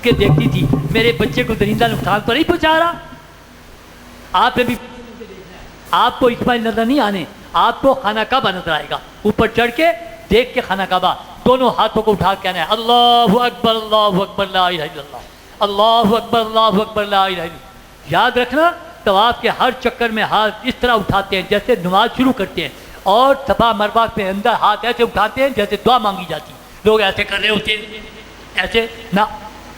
کے دیکھتی تھی میرے بچے کو درندہ نقصان تو نہیں پہنچا رہا۔ آپ نے بھی آپ کو اسماعیل نظر نہیں آنے، آپ کو خانہ کعبہ نظر آئے گا۔ اوپر چڑھ کے دیکھ کے خانہ کعبہ، دونوں ہاتھوں کو اٹھا کے کہنا ہے اللہ اکبر اللہ اکبر لا الہ الا اللہ، اللہ اکبر اللہ اکبر لا الہ الا اللہ۔ یاد رکھنا طواف کے ہر چکر میں ہاتھ اس طرح اٹھاتے ہیں جیسے نماز شروع کرتے ہیں، اور صفا مروہ کے اندر ہاتھ ایسے اٹھاتے ہیں جیسے دعا مانگی جاتی۔ لوگ ایسے کر رہے ہوتے ہیں، ایسے نہ،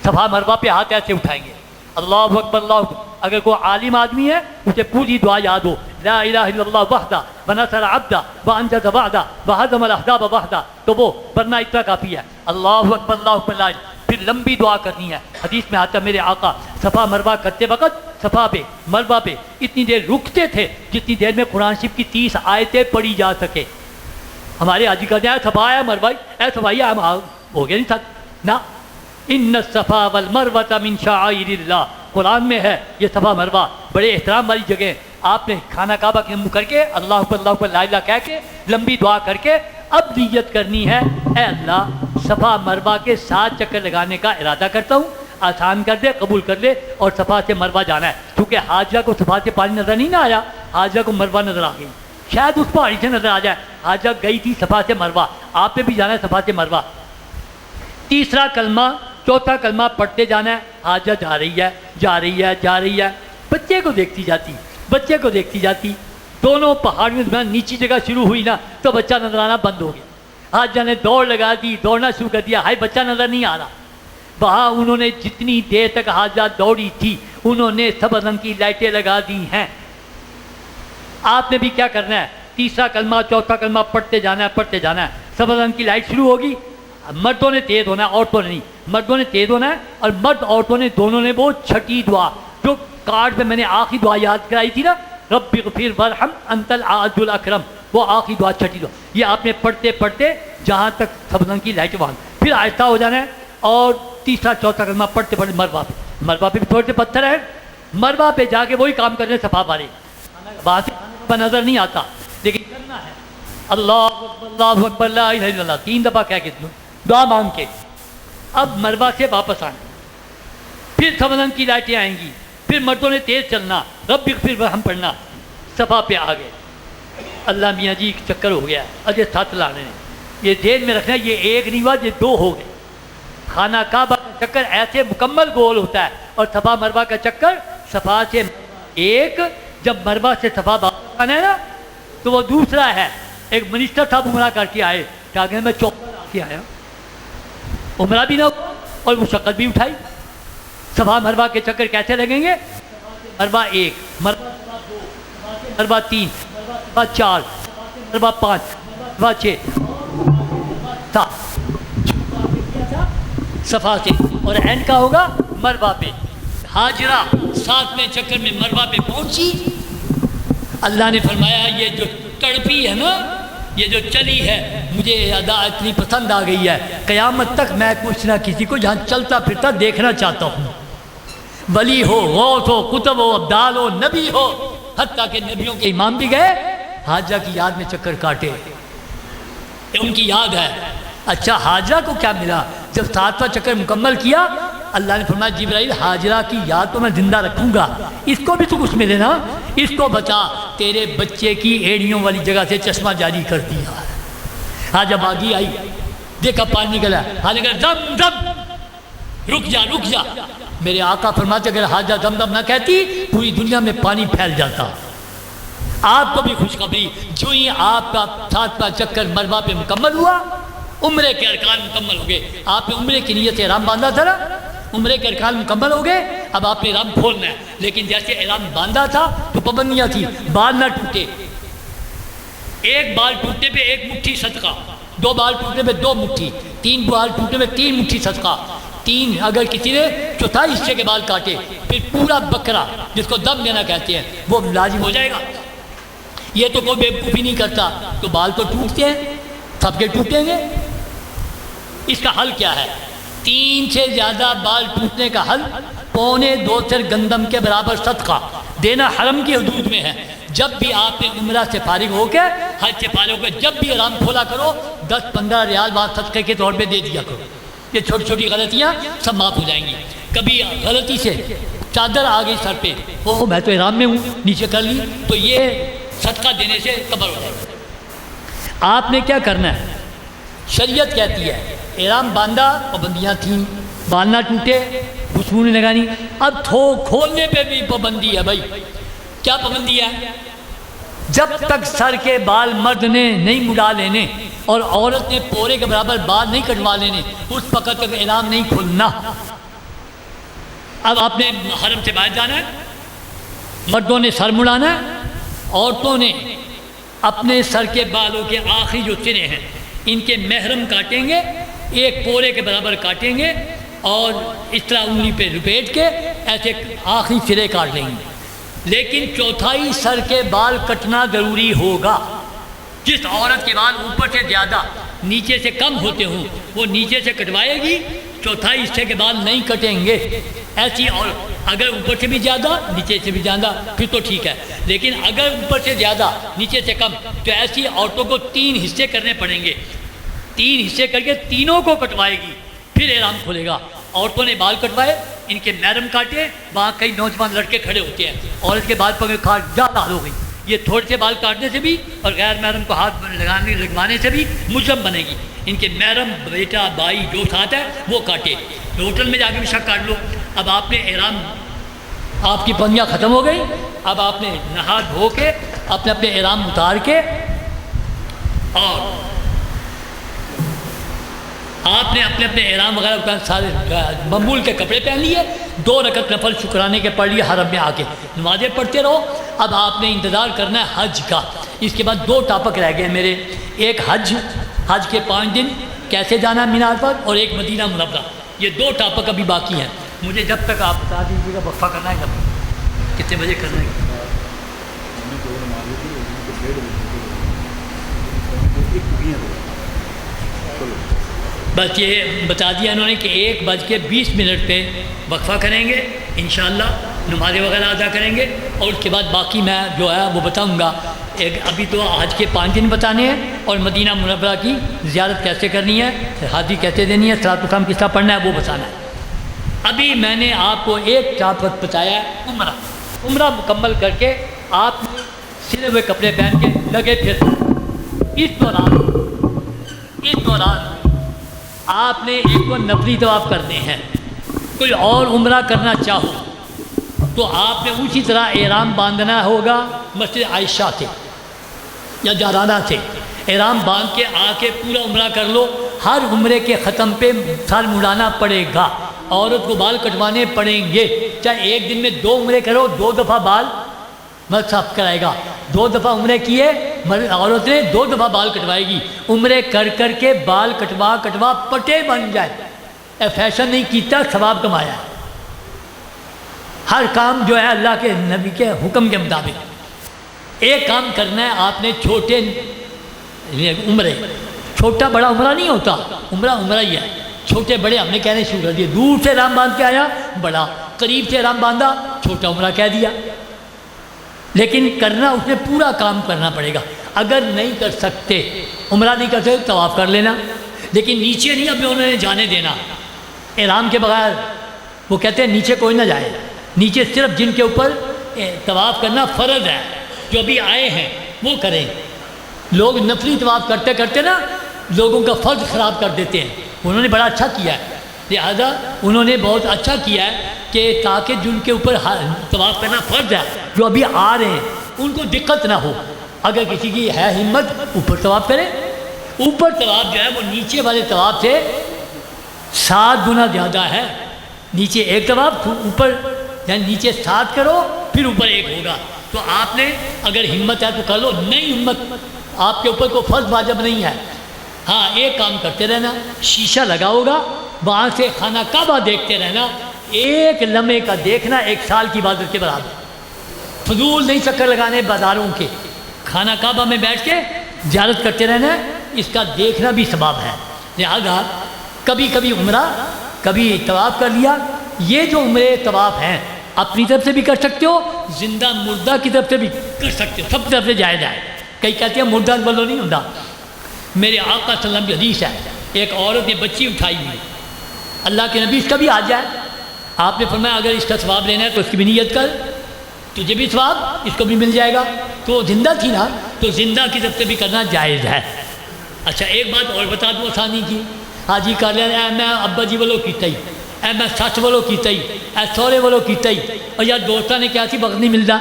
صفا مروہ پہ ہاتھ ایسے اٹھائیں گے اللہ اکبر اللہ اکبر۔ اگر کوئی عالم آدمی ہے اسے پوری دعا یاد ہو، لا الہ الا اللہ وحدہ ونصر عبدہ وانجز وعدہ وہزم الاحزاب وحدہ، تو وہ ورنہ اتنا کافی ہے اللہ اکبر اللہ اکبر لا الہ۔ پھر لمبی دعا کرنی ہے، حدیث میں آتا ہے میرے آقا صفا مروہ کرتے وقت صفا پہ مروہ پہ اتنی دیر رکتے تھے جتنی دیر میں قرآن شریف کی 30 آیتیں پڑھی جا سکے۔ ہمارے حاجی کہتے ہیں صفا ہے مروہ اے صفائی ہو گیا نہیں تھا نا، ان الصفا والمروہ من شعائر اللہ، قرآن میں ہے یہ صفا مروہ بڑے احترام والی جگہ ہیں۔ آپ نے خانہ کعبہ کے منہ کر کے اللہ اکبر لا الہ کہہ کے لمبی دعا کر کے اب نیت کرنی ہے اے اللہ صفا مروہ کے 7 چکر لگانے کا ارادہ کرتا ہوں، آسان کر دے، قبول کر لے، اور صفا سے مروہ جانا ہے۔ کیونکہ حاجہ کو صفا سے پانی نظر نہیں نہ آیا، حاجہ کو مروہ نظر آ گئی، شاید اس پہاڑی سے نظر آ جائے، حاجہ گئی تھی صفا سے مروہ، آپ نے بھی جانا ہے صفا سے مروہ۔ تیسرا کلمہ چوتھا کلمہ پڑھتے جانا ہے، حاجہ جا رہی ہے جا رہی ہے جا رہی ہے، بچے کو دیکھتی جاتی، بچے کو دیکھتی جاتی، دونوں پہاڑیوں میں نیچی جگہ شروع ہوئی نا تو بچہ نظر آنا بند ہو گیا۔ حاجہ نے دوڑ لگا دی، دوڑنا شروع کر دیا، ہائے بچہ نظر نہیں آ رہا۔ وہاں انہوں نے جتنی دیر تک حاجہ دوڑی تھی انہوں نے سبز رنگ کی لائٹیں لگا دی ہیں۔ آپ نے بھی کیا کرنا ہے، تیسرا کلمہ چوتھا کلمہ پڑھتے جانا ہے پڑھتے جانا ہے۔ سبز رنگ کی لائٹ شروع ہوگی، مردوں نے تیز ہونا ہے عورتوں نے نہیں، مردوں نے تیز ہونا ہے، اور مرد عورتوں نے دونوں نے وہ چھٹی دعا جو کارڈ پہ میں نے آخری دعا یاد کرائی تھی نا، رب اغفر وارحم انت العز الاکرم، وہ آخری دعا چھٹی دعا، یہ آپ نے پڑھتے پڑھتے جہاں تک سبز رنگ کی لائٹ وہاں، پھر آہستہ ہو جانا ہے، اور تیسرا چوتھا کلمہ پڑھتے پڑھتے مروہ پہ بھی تھوڑے سے پتھر ہے، مروہ پہ جا کے وہی کام کرنے صفا والے، وہاں سے نظر نہیں آتا لیکن کرنا ہے۔ اللہ اکبر لا الہ الا اللہ 3 دفعہ کہہ کے دعا مانگ کے اب مروا سے واپس آنا، پھر سمندر کی لائٹیں آئیں گی، پھر مردوں نے تیز چلنا، رب اغفر ورحم پڑھنا، صفا پہ آ گئے۔ اللہ میاں جی چکر ہو گیا، اجے 7 لانے ہیں، یہ ذہن میں رکھنا، یہ 1 نہیں ہوا، یہ 2 ہو گئے۔ خانہ کعبہ کا چکر ایسے مکمل گول ہوتا ہے، اور صفا مروا کا چکر صفا سے 1، جب مروا سے صفا واپس آنا ہے نا تو وہ دوسرا ہے۔ ایک منسٹر صاحب عمرہ کر کے آئے، کیا کہ میں 54 آ کے آیا، عمرہ بھی نہ ہوا اور مشقت بھی اٹھائی۔ صفا مروا کے چکر کیسے لگیں گے؟ مروا 1، مروا 3، مروا 4، مروا 5، مروا 6، 7 صفا سے، اور اینڈ کا ہوگا مروا پہ۔ ہاجرہ 7ویں چکر میں مروا پہ پہنچی، اللہ نے فرمایا یہ جو تڑپی ہے نا، یہ جو چلی ہے، مجھے ادا اتنی پسند آ گئی ہے، قیامت تک میں کچھ نہ کسی کو جہاں چلتا پھرتا دیکھنا چاہتا ہوں، ولی ہو، غوث ہو، قطب ہو، عبدال ہو، نبی ہو، حتیٰ کہ نبیوں کے امام بھی گئے حاجہ کی یاد میں چکر کاٹے، ان کی یاد ہے۔ اچھا حاجرہ کو کیا ملا؟ جب 7واں چکر مکمل کیا، اللہ نے فرمایا جبرائیل حاجرہ کی یاد تو میں زندہ رکھوں گا، اس کو بھی تو کچھ ملے نا، اس کو بچا، تیرے بچے کی ایڑیوں والی جگہ سے چشمہ جاری کر دیا۔ حاجہ باغی آئی، دیکھا پانی نکلا، حاجہ کہا دم دم، رک جا رک جا۔ میرے آقا فرماتے اگر حاجہ دم دم نہ کہتی پوری دنیا میں پانی پھیل جاتا۔ آپ کو بھی خوشخبری، جو ہی آپ کا 7واں چکر مروا پہ مکمل ہوا، عمرے کے ارکان مکمل ہو گئے۔ آپ نے عمرے کی نیت سے احرام باندھا تھا نا، عمرے کے ارکان مکمل ہو گئے، اب آپ نے احرام کھولنا ہے، لیکن جیسے احرام باندھا تھا تو پابندیاں تھی، بال نہ ٹوٹے، 1 بال ٹوٹنے پہ 1 مٹھی صدقہ، 2 بال ٹوٹنے پہ 2 مٹھی، 3 بال ٹوٹنے پہ 3 مٹھی صدقہ، 3 اگر کسی نے 4تھائی حصے کے بال کاٹے پھر پورا بکرا جس کو دم دینا کہتے ہیں وہ لازم ہو جائے گا۔ یہ تو کوئی بیوقوفی نہیں کرتا، تو بال تو ٹوٹتے ہیں، سب کے ٹوٹیں گے۔ اس کا حل کیا ہے؟ 3 سے زیادہ بال ٹوٹنے کا حل 1.25 سر گندم کے برابر صدقہ دینا حرم کی حدود میں ہے۔ جب بھی آپ نے عمرہ سے فارغ ہو کے، حج سے فارغ ہو کے جب بھی احرام کھولا کرو، 10-15 ریال بعد صدقے کے طور پہ دے دیا کرو۔ یہ چھوٹی چھوٹی غلطیاں سب معاف ہو جائیں گی۔ کبھی غلطی سے چادر آ گئی سر پہ، اوہ میں تو احرام میں ہوں، نیچے کر لی، تو یہ صدقہ دینے سے قبر ہو جائے گا۔ آپ نے کیا کرنا ہے؟ شریعت کہتی ہے احرام باندھا، پابندیاں تھیں، بال نہ ٹوٹے، خوشبو نہیں لگانی، اب کھولنے پہ بھی پابندی ہے۔ بھائی کیا پابندی ہے؟ جب تک سر کے بال مرد نے نہیں مڑا لینے اور عورت نے پورے کے برابر بال نہیں کٹوا لینے، اس وقت تک احرام نہیں کھولنا۔ اب آپ نے حرم سے باہر جانا ہے، مردوں نے سر مڑانا ہے، عورتوں نے اپنے سر کے بالوں کے آخری جو سرے ہیں ان کے محرم کاٹیں گے، 1 پورے کے برابر کاٹیں گے، اور اس طرح انگلی پہ لپیٹ کے ایسے آخری سرے کاٹ لیں گے۔ لیکن 4تھائی سر کے بال کٹنا ضروری ہوگا۔ جس عورت کے بال اوپر سے زیادہ نیچے سے کم ہوتے ہوں وہ نیچے سے کٹوائے گی، 4تھائی حصے کے بال نہیں کٹیں گے۔ ایسی اور اگر اوپر سے بھی زیادہ نیچے سے بھی زیادہ پھر تو ٹھیک ہے، لیکن اگر اوپر سے زیادہ نیچے سے کم تو ایسی عورتوں کو 3 حصے کرنے پڑیں گے۔ 3 حصے کر کے تینوں کو کٹوائے گی، پھر احرام کھولے گا۔ عورتوں نے بال کٹوائے، ان کے محرم کاٹے، وہاں کئی نوجوان لڑکے کھڑے ہوتے ہیں، عورت کے بال پکڑ کاٹ جا لال ہو گئی۔ یہ تھوڑے سے بال کاٹنے سے بھی اور غیر محرم کو ہاتھ لگوانے سے بھی مجرم بنے گی۔ ان کے محرم بیٹا بھائی جو ساتھ ہے وہ کاٹے، ہوٹل میں جا کے بھی شک کاٹ لو۔ اب آپ نے احرام، آپ کی پابندیاں ختم ہو گئی، اب آپ نے نہا دھو کے اپنے اپنے احرام اتار کے اور آپ نے اپنے اپنے احرام وغیرہ سارے معمول کے کپڑے پہن لیے، 2 رکعت نفل شکرانے کے پڑھ لیے، حرم میں آ کے نمازیں پڑھتے رہو۔ اب آپ نے انتظار کرنا ہے حج کا۔ اس کے بعد 2 ٹاپک رہ گئے میرے، ایک حج کے 5 دن کیسے جانا مینار پر، اور ایک مدینہ منورہ۔ یہ 2 ٹاپک ابھی باقی ہیں۔ مجھے جب تک آپ بتا دیجیے گا وقفہ کرنا ہے کب، کتنے بجے کرنا ہے؟ بس یہ بتا دیا انہوں نے کہ 1:20 پہ وقفہ کریں گے انشاءاللہ۔ نمازیں وغیرہ ادا کریں گے، اور اس کے بعد باقی میں جو ہے وہ بتاؤں گا۔ ابھی تو حج کے 5 دن بتانے ہیں، اور مدینہ منورہ کی زیارت کیسے کرنی ہے، حاضری کیسے دینی ہے، صلاۃ السلام کس طرح پڑھنا ہے وہ بتانا ہے۔ ابھی میں نے آپ کو ایک ٹاپک بتایا ہے عمرہ مکمل کر کے آپ سلے ہوئے کپڑے پہن کے لگے پھر اس دوران آپ نے ایک تو نفلی طواف کرنے ہیں۔ کوئی اور عمرہ کرنا چاہو تو آپ نے اسی طرح احرام باندھنا ہوگا مسجد عائشہ سے یا جارانہ سے، احرام باندھ کے آ کے پورا عمرہ کر لو۔ ہر عمرے کے ختم پہ سر مڑانا پڑے گا، عورت کو بال کٹوانے پڑیں گے، چاہے ایک دن میں 2 عمرے کرو، 2 دفعہ بال مرد صاف کرائے گا۔ 2 دفعہ عمرے کیے عورت نے 2 دفعہ بال کٹوائے گی۔ عمرے کر کر کے بال کٹوا پٹے بن جائے، فیشن نہیں کیتا، ثواب کمایا۔ ہر کام جو ہے اللہ کے نبی کے حکم کے مطابق۔ ایک کام کرنا ہے آپ نے، چھوٹے عمرے، چھوٹا بڑا عمرہ نہیں ہوتا، عمرہ ہی ہے، چھوٹے بڑے ہم نے کہنے شروع کر دیے۔ دور سے احرام باندھ کے آیا بڑا، قریب سے احرام باندھا چھوٹا عمرہ کہہ دیا۔ لیکن کرنا اس میں پورا کام کرنا پڑے گا۔ اگر نہیں کر سکتے، عمرہ نہیں کر سکتے، طواف کر لینا، لیکن نیچے نہیں اب انہوں نے جانے دینا احرام کے بغیر۔ وہ کہتے ہیں نیچے کوئی نہ جائے، نیچے صرف جن کے اوپر طواف کرنا فرض ہے، جو ابھی آئے ہیں وہ کریں۔ لوگ نفلی طواف کرتے کرتے نا لوگوں کا فرض خراب کر دیتے ہیں۔ انہوں نے بڑا اچھا کیا ہے، لہذا انہوں نے بہت اچھا کیا ہے کہ تاکہ جن کے اوپر طواف کرنا فرض ہے، جو ابھی آ رہے ہیں، ان کو دقت نہ ہو۔ اگر کسی کی ہے ہمت اوپر طواف کرے، اوپر طواف جو ہے وہ نیچے والے طواف سے 7 گنا زیادہ ہے۔ نیچے ایک طواف، اوپر یعنی نیچے 7 کرو، پھر اوپر 1 ہوگا۔ تو آپ نے اگر ہمت ہے تو کر لو، نہیں ہمت آپ کے اوپر کوئی فرض واجب نہیں ہے۔ ہاں ایک کام کرتے رہنا، شیشہ لگا ہوگا، وہاں سے خانہ کعبہ دیکھتے رہنا، ایک لمحے کا دیکھنا 1 سال کی عبادت کے برابر۔ فضول نہیں چکر لگانے بازاروں کے، خانہ کعبہ میں بیٹھ کے زیارت کرتے رہنا ہے، اس کا دیکھنا بھی ثواب ہے۔ لہذا کبھی کبھی عمرہ، کبھی طواف کر لیا۔ یہ جو عمرے طواف ہیں اپنی طرف سے بھی کر سکتے ہو، زندہ مردہ کی طرف سے بھی کر سکتے ہو، سب طرف سے جائز ہے۔ کئی کہتے ہیں مردہ بولو نہیں ہوتا۔ میرے آقا صلی اللہ علیہ وسلم کی حدیث ہے، ایک عورت نے بچی اٹھائی ہوئی، اللہ کے نبی اس کا بھی آ جائے، آپ نے فرمایا اگر اس کا ثواب لینا ہے تو اس کی بھی نیت کر، تجھے بھی ثواب اس کو بھی مل جائے گا۔ تو زندہ تھی نا، تو زندہ کی طرف سے بھی کرنا جائز ہے۔ اچھا ایک بات اور بتا دوں آسانی کی، حاجی کر لیا اے میں ابا جی والوں کیتا ہی، اے میں سچ والوں کیتا ہی، اے سورے والوں کیتا ہی، اور یار دوستوں نے کیا تھی وقت نہیں ملتا۔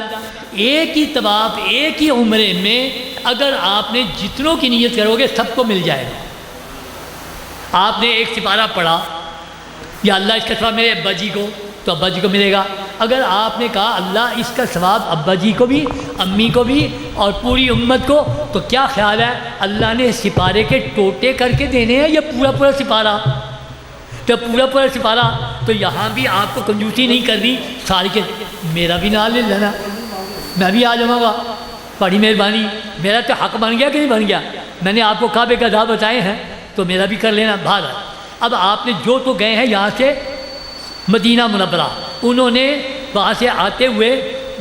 ایک ہی طواف ایک ہی عمرے میں اگر آپ نے جتنوں کی نیت کرو گے سب کو مل جائے گا۔ آپ نے ایک سپارہ پڑھا، یا اللہ اس کا ثواب میرے ابا جی کو، تو ابا جی کو ملے گا۔ اگر آپ نے کہا اللہ اس کا ثواب ابا جی کو بھی، امی کو بھی، اور پوری امت کو، تو کیا خیال ہے اللہ نے سپارے کے ٹوٹے کر کے دینے ہیں یا پورا سپارہ؟ تو پورا سپارہ، تو یہاں بھی آپ کو کنجوسی نہیں کرنی، ساری کے میرا بھی نام لے لینا، میں بھی آ جاؤں گا، بڑی مہربانی، میرا تو حق بن گیا کہ نہیں بن گیا؟ میں نے آپ کو کعبے کا راہ بتائے ہیں تو میرا بھی کر لینا باہر۔ اب آپ نے جو تو گئے ہیں یہاں سے مدینہ منورہ، انہوں نے وہاں سے آتے ہوئے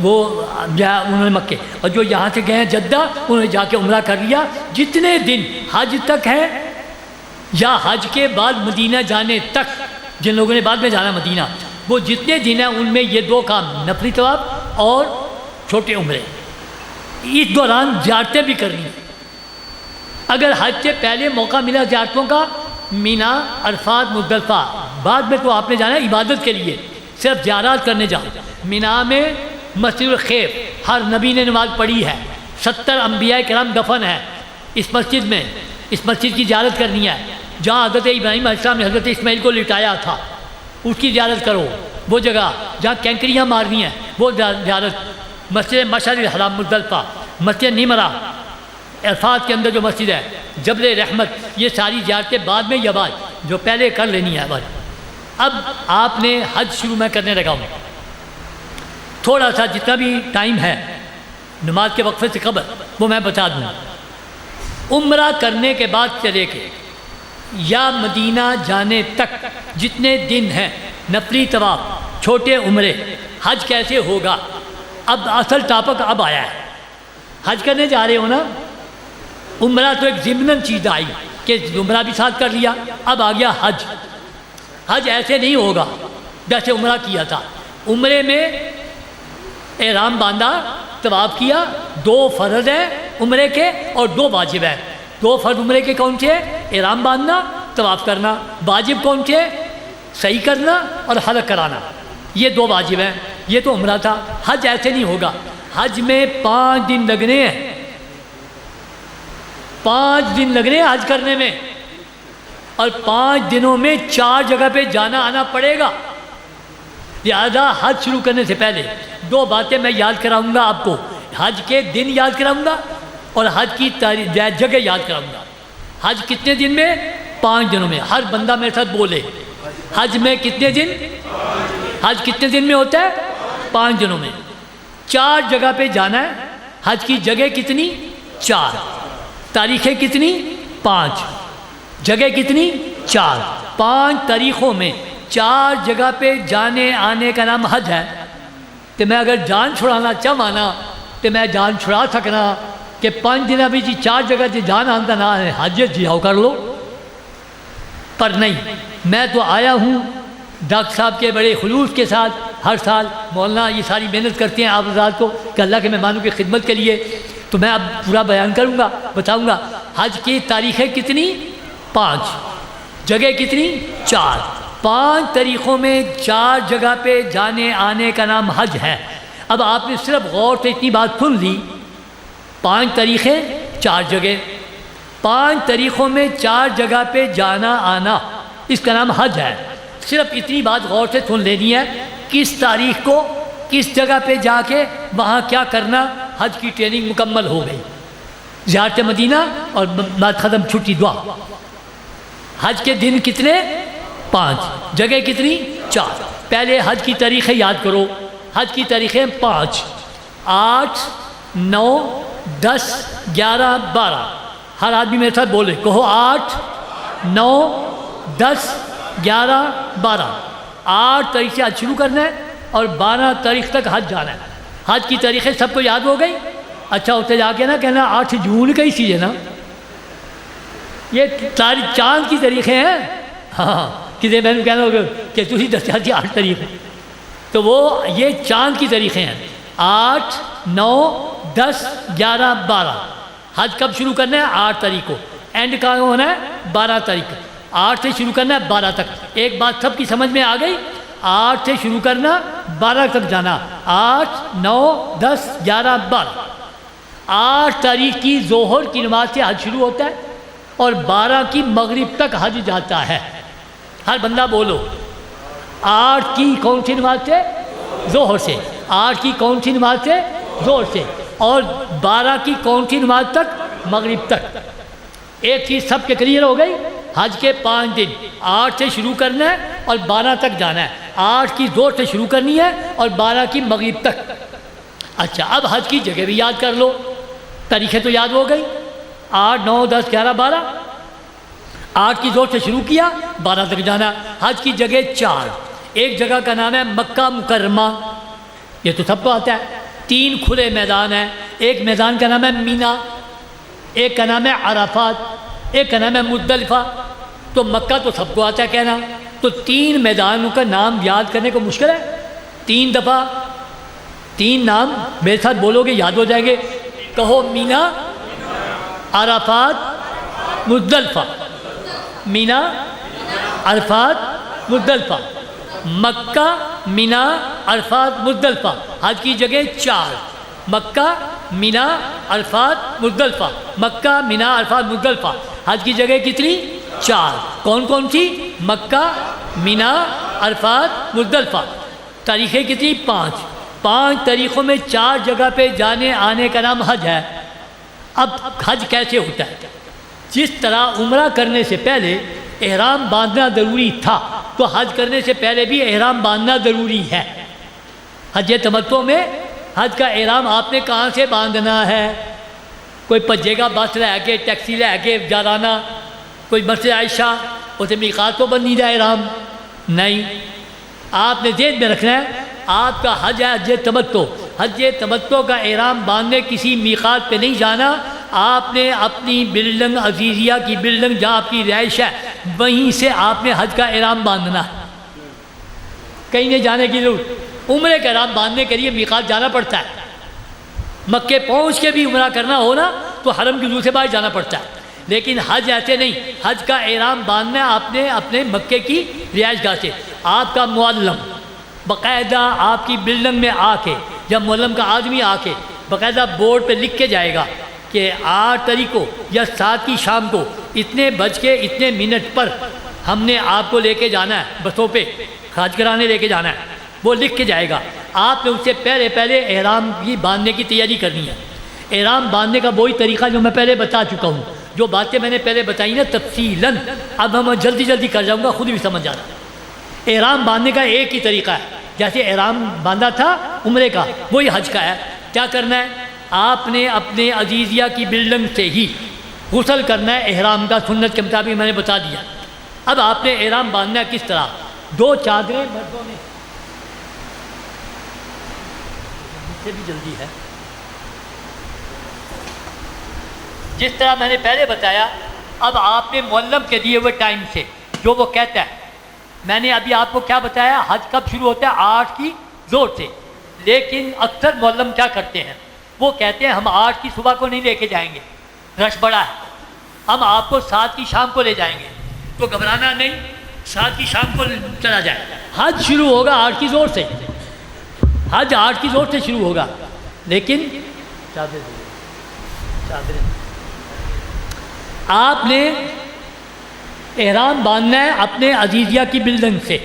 وہ انہوں نے مکے، اور جو یہاں سے گئے ہیں جدہ انہوں نے جا کے عمرہ کر لیا۔ جتنے دن حج تک ہیں یا حج کے بعد مدینہ جانے تک، جن لوگوں نے بعد میں جانا مدینہ، وہ جتنے دن ہیں ان میں یہ 2 کام، نفلی طواف اور چھوٹے عمرے، اس دوران زیارتیں بھی کرنی۔ اگر حج سے پہلے موقع ملا زیارتوں کا، مینا، عرفات، مزدلفہ، بعد میں تو آپ نے جانا ہے عبادت کے لیے، صرف زیارات کرنے جاؤ۔ مینا میں مسجد الخیف، ہر نبی نے نماز پڑھی ہے، 70 انبیاء کرام دفن ہے اس مسجد میں، اس مسجد کی زیارت کرنی ہے۔ جہاں حضرت ابراہیم علیہ السلام نے حضرت اسماعیل کو لٹایا تھا اس کی زیارت کرو، وہ جگہ جہاں کینکریاں مارنی ہیں وہ زیارت، مسجد مشعر الحرام مزدلفہ، مسجد نمرہ، عرفات کے اندر جو مسجد ہے، جبل رحمت، یہ ساری زیارتیں بعد میں یا بعد، جو پہلے کر لینی ہے بعد۔ اب آپ نے حج شروع میں کرنے لگا ہوں، تھوڑا سا جتنا بھی ٹائم ہے نماز کے وقفے سے قبل وہ میں بتا دوں۔ عمرہ کرنے کے بعد چلے کے یا مدینہ جانے تک جتنے دن ہیں، نفلی طواف، چھوٹے عمرے، حج کیسے ہوگا؟ اب اصل ٹاپک اب آیا ہے، حج کرنے جا رہے ہو نا، عمرہ تو ایک ضمناً چیز آئی کہ عمرہ بھی ساتھ کر لیا، اب آ گیا حج۔ حج ایسے نہیں ہوگا جیسے عمرہ کیا تھا۔ عمرے میں احرام باندھا، طواف کیا، 2 فرض ہیں عمرے کے اور 2 واجب ہیں۔ 2 فرض عمرے کے کون سے؟ احرام باندھنا، طواف کرنا۔ واجب کون سے؟ صحیح کرنا اور حلق کرانا، یہ 2 واجب ہیں۔ یہ تو عمرہ تھا۔ حج ایسے نہیں ہوگا، حج میں 5 دن لگنے ہیں، 5 دن لگنے ہیں حج کرنے میں، اور 5 دنوں میں 4 جگہ پہ جانا آنا پڑے گا۔ لہذا حج شروع کرنے سے پہلے 2 باتیں میں یاد کراؤں گا آپ کو، حج کے دن یاد کراؤں گا اور حج کی جگہ یاد کراؤں گا۔ حج کتنے دن میں؟ 5 دنوں میں۔ ہر بندہ میرے ساتھ بولے، حج میں کتنے دن؟ حج کتنے دن میں ہوتا ہے؟ 5 دنوں میں۔ 4 جگہ پہ جانا ہے۔ حج کی جگہ کتنی؟ 4۔ تاریخیں کتنی؟ 5۔ جگہ کتنی؟ 4۔ 5 تاریخوں میں 4 جگہ پہ جانے آنے کا نام حج ہے۔ تو میں اگر جان چھڑانا چاہوانا تو میں جان چھڑا سکنا کہ 5 دن ابھی جی 4 جگہ جی جان آتا نہ ہے، حج جاؤ کر لو۔ پر نہیں، میں تو آیا ہوں ڈاکٹر صاحب کے بڑے خلوص کے ساتھ، ہر سال مولانا یہ ساری محنت کرتے ہیں آپ حضرات کو کہ اللہ کے مہمانوں کی خدمت کے لیے، تو میں اب پورا بیان کروں گا، بتاؤں گا۔ حج کی تاریخیں کتنی؟ 5۔ جگہ کتنی؟ 4۔ 5 تاریخوں میں 4 جگہ پہ جانے آنے کا نام حج ہے۔ اب آپ نے صرف غور سے اتنی بات سن لی، 5 تاریخیں 4 جگہ، 5 تاریخوں میں 4 جگہ پہ جانا آنا، اس کا نام حج ہے۔ صرف اتنی بات غور سے سن لینی ہے، کس تاریخ کو کس جگہ پہ جا کے وہاں کیا کرنا، حج کی ٹریننگ مکمل ہو گئی۔ زیارت مدینہ اور بعد ختم چھٹی دعا۔ حج کے دن کتنے؟ 5۔ جگہ کتنی؟ 4۔ پہلے حج کی تاریخیں یاد کرو۔ حج کی تاریخیں 5، 8، 9، 10، 11، 12۔ ہر آدمی میرے ساتھ بولے، کہو 8، 9، 10، 11، 12۔ 8 تاریخ سے حج شروع کرنا ہے اور 12 تاریخ تک حج جانا ہے۔ حج کی تاریخیں سب کو یاد ہو گئی؟ اچھا ہوتے جا کے نا کہنا 8 جون کا ہی چیز ہے نا، یہ ساری چاند کی تاریخیں ہیں۔ ہاں کسی میں نے کہنا ہوگا کہ تھی دسیا تھی 8 تاریخ، تو وہ یہ چاند کی تاریخیں ہیں۔ 8، 9، 10، 11، 12۔ حج کب شروع کرنا ہے؟ 8 تاریخ کو۔ اینڈ کہاں ہونا ہے؟ 12 تاریخ کو۔ 8 سے شروع کرنا ہے 12 تک۔ ایک بات سب کی سمجھ میں آ گئی؟ 8 سے شروع کرنا، 12 تک جانا۔ 8، 9، 10، 11، 12۔ 8 تاریخ کی ظہر کی نماز سے حج شروع ہوتا ہے اور 12 کی مغرب تک حج جاتا ہے۔ ہر بندہ بولو، 8 کی کون سی نماز سے؟ ظہر سے۔ 8 کی کون سی نماز سے؟ ظہر سے۔ اور 12 کی کون سی نماز تک؟ مغرب تک۔ ایک چیز سب کے کلیئر ہو گئی؟ حج کے 5 دن 8 سے شروع کرنا ہے اور 12 تک جانا ہے۔ 8 کی ظہر سے شروع کرنی ہے اور 12 کی مغرب تک۔ اچھا اب حج کی جگہ بھی یاد کر لو، تاریخیں تو یاد ہو گئی، 8، 9، 10، 11، 12۔ 8 کی ظہر سے شروع کیا، 12 تک جانا۔ حج کی جگہ 4۔ ایک جگہ کا نام ہے مکہ مکرمہ، یہ تو سب کو آتا ہے۔ 3 کھلے میدان ہیں، ایک میدان کا نام ہے مینا، ایک کا نام ہے عرفات، ایک کا نام ہے مزدلفہ۔ تو مکہ تو سب کو آتا ہے کہنا، تو 3 میدانوں کا نام یاد کرنے کو مشکل ہے؟ 3 دفعہ 3 نام میرے ساتھ بولو گے یاد ہو جائیں گے۔ کہو، مینا، عرفات، مزدلفہ۔ مینا، عرفات، مزدلفہ۔ مکہ، مینا، عرفات، مزدلفہ۔ حج کی جگہ 4، مکہ، مینا، عرفات، مزدلفہ۔ مکہ، مینا، عرفات، مزدلفہ۔ حج کی جگہ کتنی؟ 4۔ کون کون سی؟ مکہ، مینا، عرفات، مزدلفہ۔ تاریخیں کتنی؟ 5۔ 5 تاریخوں میں 4 جگہ پہ جانے آنے کا نام حج ہے۔ اب حج کیسے ہوتا ہے؟ جس طرح عمرہ کرنے سے پہلے احرام باندھنا ضروری تھا، تو حج کرنے سے پہلے بھی احرام باندھنا ضروری ہے۔ حج تمتع میں حج کا احرام آپ نے کہاں سے باندھنا ہے؟ کوئی پجے گا بس لے کے، ٹیکسی لے کے جانا، کوئی مسجد عائشہ اسے میقات تو بن نہیں جائے احرام، نہیں۔ آپ نے ذہن میں رکھنا ہے، آپ کا حج ہے حج تمتع. حج تمتع کا احرام باندھنے کسی میقات پہ نہیں جانا. آپ نے اپنی بلڈنگ عزیزیہ کی بلڈنگ جہاں آپ کی رہائش ہے وہیں سے آپ نے حج کا احرام باندھنا ہے, کہیں نہیں جانے کی ضرورت. عمرے کا احرام باندھنے کے لیے میقات جانا پڑتا ہے. مکے پہنچ کے بھی عمرہ کرنا ہو نا تو حرم کی حدود سے باہر جانا پڑتا ہے. لیکن حج ایسے نہیں, حج کا احرام باندھنا آپ نے اپنے مکے کی رہائش گاہ سے. آپ کا معلم باقاعدہ آپ کی بلڈنگ میں آ کے, جب معلم کا آدمی آ کے باقاعدہ بورڈ پہ لکھ کے جائے گا کہ 8 تاریخ کو یا 7 کی شام کو اتنے بج کے اتنے منٹ پر ہم نے آپ کو لے کے جانا ہے, بسوں پہ حج کرانے لے کے جانا ہے, وہ لکھ کے جائے گا. آپ نے اس سے پہلے احرام کی باندھنے کی تیاری کرنی ہے. احرام باندھنے کا وہی طریقہ جو میں پہلے بتا چکا ہوں, جو باتیں میں نے پہلے بتائی نا تفصیلاً, اب ہم جلدی کر جاؤں گا, خود بھی سمجھ جانا. احرام باندھنے کا ایک ہی طریقہ ہے, جیسے احرام باندھا تھا عمرے کا وہی حج کا ہے. کیا کرنا ہے, آپ نے اپنے عزیزیہ کی بلڈنگ سے ہی غسل کرنا ہے احرام کا, سنت کے مطابق میں نے بتا دیا. اب آپ نے احرام باندھنا ہے کس طرح, 2 چادریں مردوں نے, اس سے بھی جلدی ہے, جس طرح میں نے پہلے بتایا. اب آپ نے معلم کے دیے ہوئے ٹائم سے جو وہ کہتا ہے, میں نے ابھی آپ کو کیا بتایا, حج کب شروع ہوتا ہے 8 کی زور سے. لیکن اکثر معلم کیا کرتے ہیں, وہ کہتے ہیں ہم 8 کی صبح کو نہیں لے کے جائیں گے, رش بڑا ہے, ہم آپ کو 7 کی شام کو لے جائیں گے. تو گھبرانا نہیں, 7 کی شام کو چلا جائے. حج شروع ہوگا 8 کی زور سے, حج 8 کی زور سے شروع ہوگا. لیکن آپ نے احرام باندھنا ہے اپنے عزیزیہ کی بلڈنگ سے.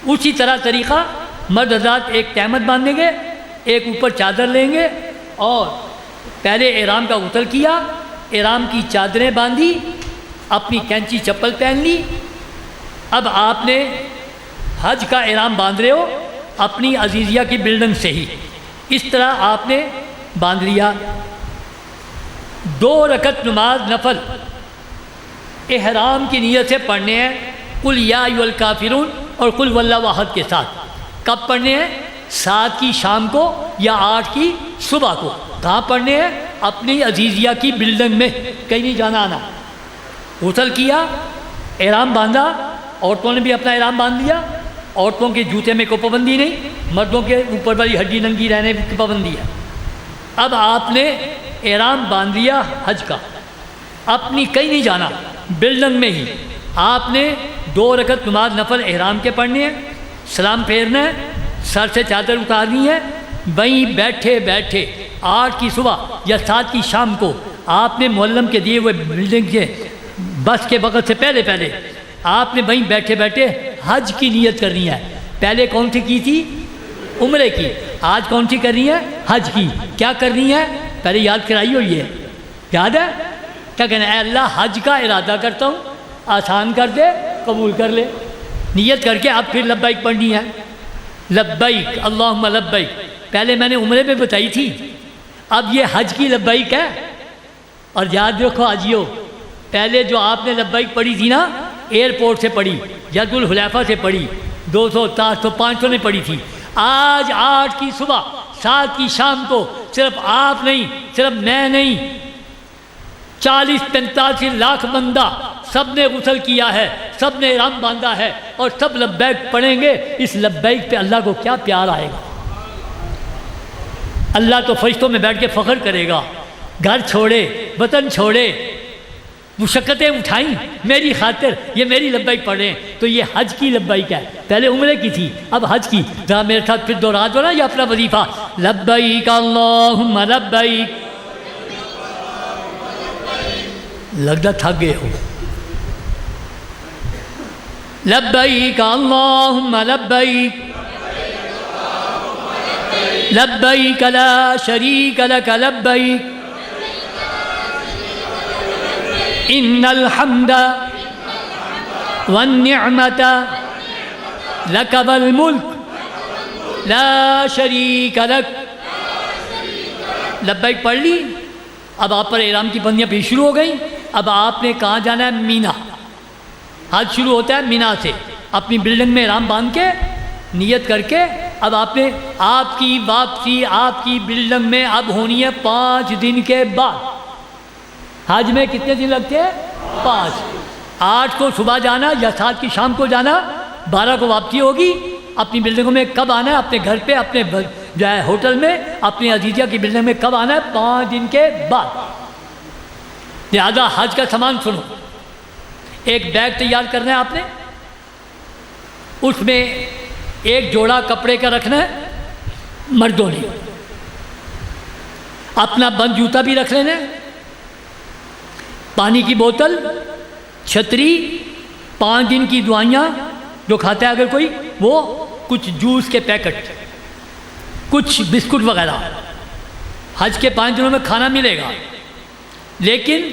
اسی طرح طریقہ مرد حضرات ایک تہمت باندھیں گے, ایک اوپر چادر لیں گے, اور پہلے احرام کا غسل کیا, احرام کی چادریں باندھی, اپنی کینچی چپل پہن لی. اب آپ نے حج کا احرام باندھ رہے ہو اپنی عزیزیہ کی بلڈنگ سے ہی. اس طرح آپ نے باندھ لیا. 2 رکعت نماز نفل احرام کی نیت سے پڑھنے ہیں, قل یا ایھا الکافرون اور قل هو اللہ احد کے ساتھ. کب پڑھنے ہیں, 7 کی شام کو یا 8 کی صبح کو. کہاں پڑھنے ہیں, اپنی عزیزیہ کی بلڈنگ میں, کہیں نہیں جانا آنا. غسل کیا, احرام باندھا, عورتوں نے بھی اپنا احرام باندھ لیا. عورتوں کے جوتے میں کوئی پابندی نہیں, مردوں کے اوپر والی ہڈی ننگی رہنے کی پابندی ہے. اب آپ نے احرام باندھ لیا حج کا, اپنی کہیں نہیں جانا, بلڈنگ میں ہی آپ نے 2 رکعت نماز نفل احرام کے پڑھنے ہیں, سلام پھیرنا ہے, سر سے چادر اتارنی ہے. وہیں بیٹھے 8 کی صبح یا 7 کی شام کو آپ نے معلم کے دیے ہوئے بلڈنگ کے بس کے وقت سے پہلے آپ نے وہیں بیٹھے حج کی نیت کرنی ہے. پہلے کون سی کی تھی, عمرے کی. آج کون سی کرنی ہے, حج کی. کیا کرنی ہے, پہلے یاد کرائی ہوئی ہے, یاد ہے کیا کہنا ہے, اے اللہ حج کا ارادہ کرتا ہوں, آسان کر دے, قبول کر لے. نیت کر کے اب پھر لبیک پڑھنی ہے. لبیک اللہم لبیک پہلے میں نے عمرے میں بتائی تھی, اب یہ حج کی لبیک ہے. اور یاد رکھو حاجیو, پہلے جو آپ نے لبیک پڑھی تھی نا, ایئرپورٹ سے پڑھی, ید الحلیفہ سے پڑھی, 200 400 500 نے پڑھی تھی. آج 8 کی صبح 7 کی شام کو صرف آپ نہیں, صرف میں نہیں, 40-45 لاکھ بندہ سب نے غسل کیا ہے, سب نے احرام باندھا ہے, اور سب لبیک پڑھیں گے. اس لبیک پہ اللہ کو کیا پیار آئے گا. اللہ تو فرشتوں میں بیٹھ کے فخر کرے گا. گھر چھوڑے, وطن چھوڑے, مشقتیں اٹھائیں میری خاطر, یہ میری لبیک پڑھ رہے ہیں. تو یہ حج کی لبیک ہے, پہلے عمرے کی تھی, اب حج کی. ذرا میرے ساتھ پھر دوہرا دو نا یہ اپنا وظیفہ, لبیک اللہم لبیک. لگتا تھک گئے ہو. لبیک اللہم لبیک لبیک لا شریک لک لبیک ان الحمد والنعمت لک والملک لا شریک لک. لبیک پڑھ لی. اب آپ پر احرام کی بندیاں بھی شروع ہو گئیں. اب آپ نے کہاں جانا ہے, مینا. حج شروع ہوتا ہے مینا سے. اپنی بلڈنگ میں احرام باندھ کے نیت کر کے اب آپ نے آپ کی واپسی آپ کی بلڈنگ میں اب ہونی ہے 5 دن کے بعد. حج میں کتنے دن لگتے ہیں؟ 5. 8 کو صبح جانا یا 7 کی شام کو جانا، 12 کو واپسی ہوگی. اپنی بلڈنگوں میں کب آنا ہے؟ اپنے گھر پہ، اپنے جو ہے ہوٹل میں، اپنی عزیزہ کی بلڈنگ میں کب آنا ہے؟ 5 دن کے بعد. لہذا حج کا سامان سنو. ایک بیگ تیار کرنا ہے آپ نے، اس میں ایک جوڑا کپڑے کا رکھنا ہے مردوں نے، اپنا بند جوتا بھی رکھ لینا ہے، پانی کی بوتل، چھتری، 5 دن کی دوائیاں جو کھاتا ہے اگر کوئی، وہ کچھ جوس کے پیکٹ، کچھ بسکٹ وغیرہ. حج کے 5 دنوں میں کھانا ملے گا، لیکن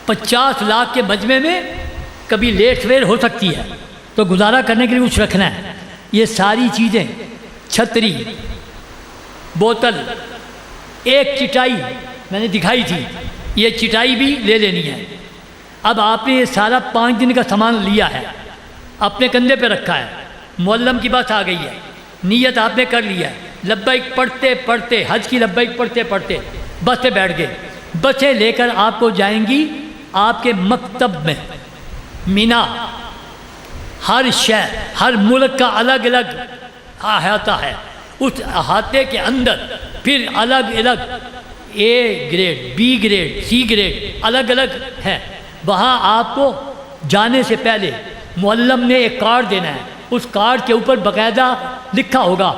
50 لاکھ کے مجمع میں کبھی لیٹ سویر ہو سکتی ہے، تو گزارا کرنے کے لیے کچھ رکھنا ہے. یہ ساری چیزیں، چھتری، بوتل، ایک چٹائی میں نے دکھائی تھی، یہ چٹائی بھی لے لینی ہے. اب آپ نے یہ سارا 5 دن کا سامان لیا ہے، اپنے کندھے پہ رکھا ہے. معلم کی بات آ گئی ہے، نیت آپ نے کر لیا ہے. لبیک پڑھتے پڑھتے، حج کی لبیک پڑھتے پڑھتے بس پہ بیٹھ گئے. بسیں لے کر آپ کو جائیں گی آپ کے مکتب میں. مینا، ہر شہر، ہر ملک کا الگ الگ احاطہ ہے. اس احاطے کے اندر پھر الگ الگ A grade, B grade, C grade الگ الگ ہے. وہاں آپ کو جانے سے پہلے معلم نے ایک کارڈ دینا ہے. اس کارڈ کے اوپر باقاعدہ لکھا ہوگا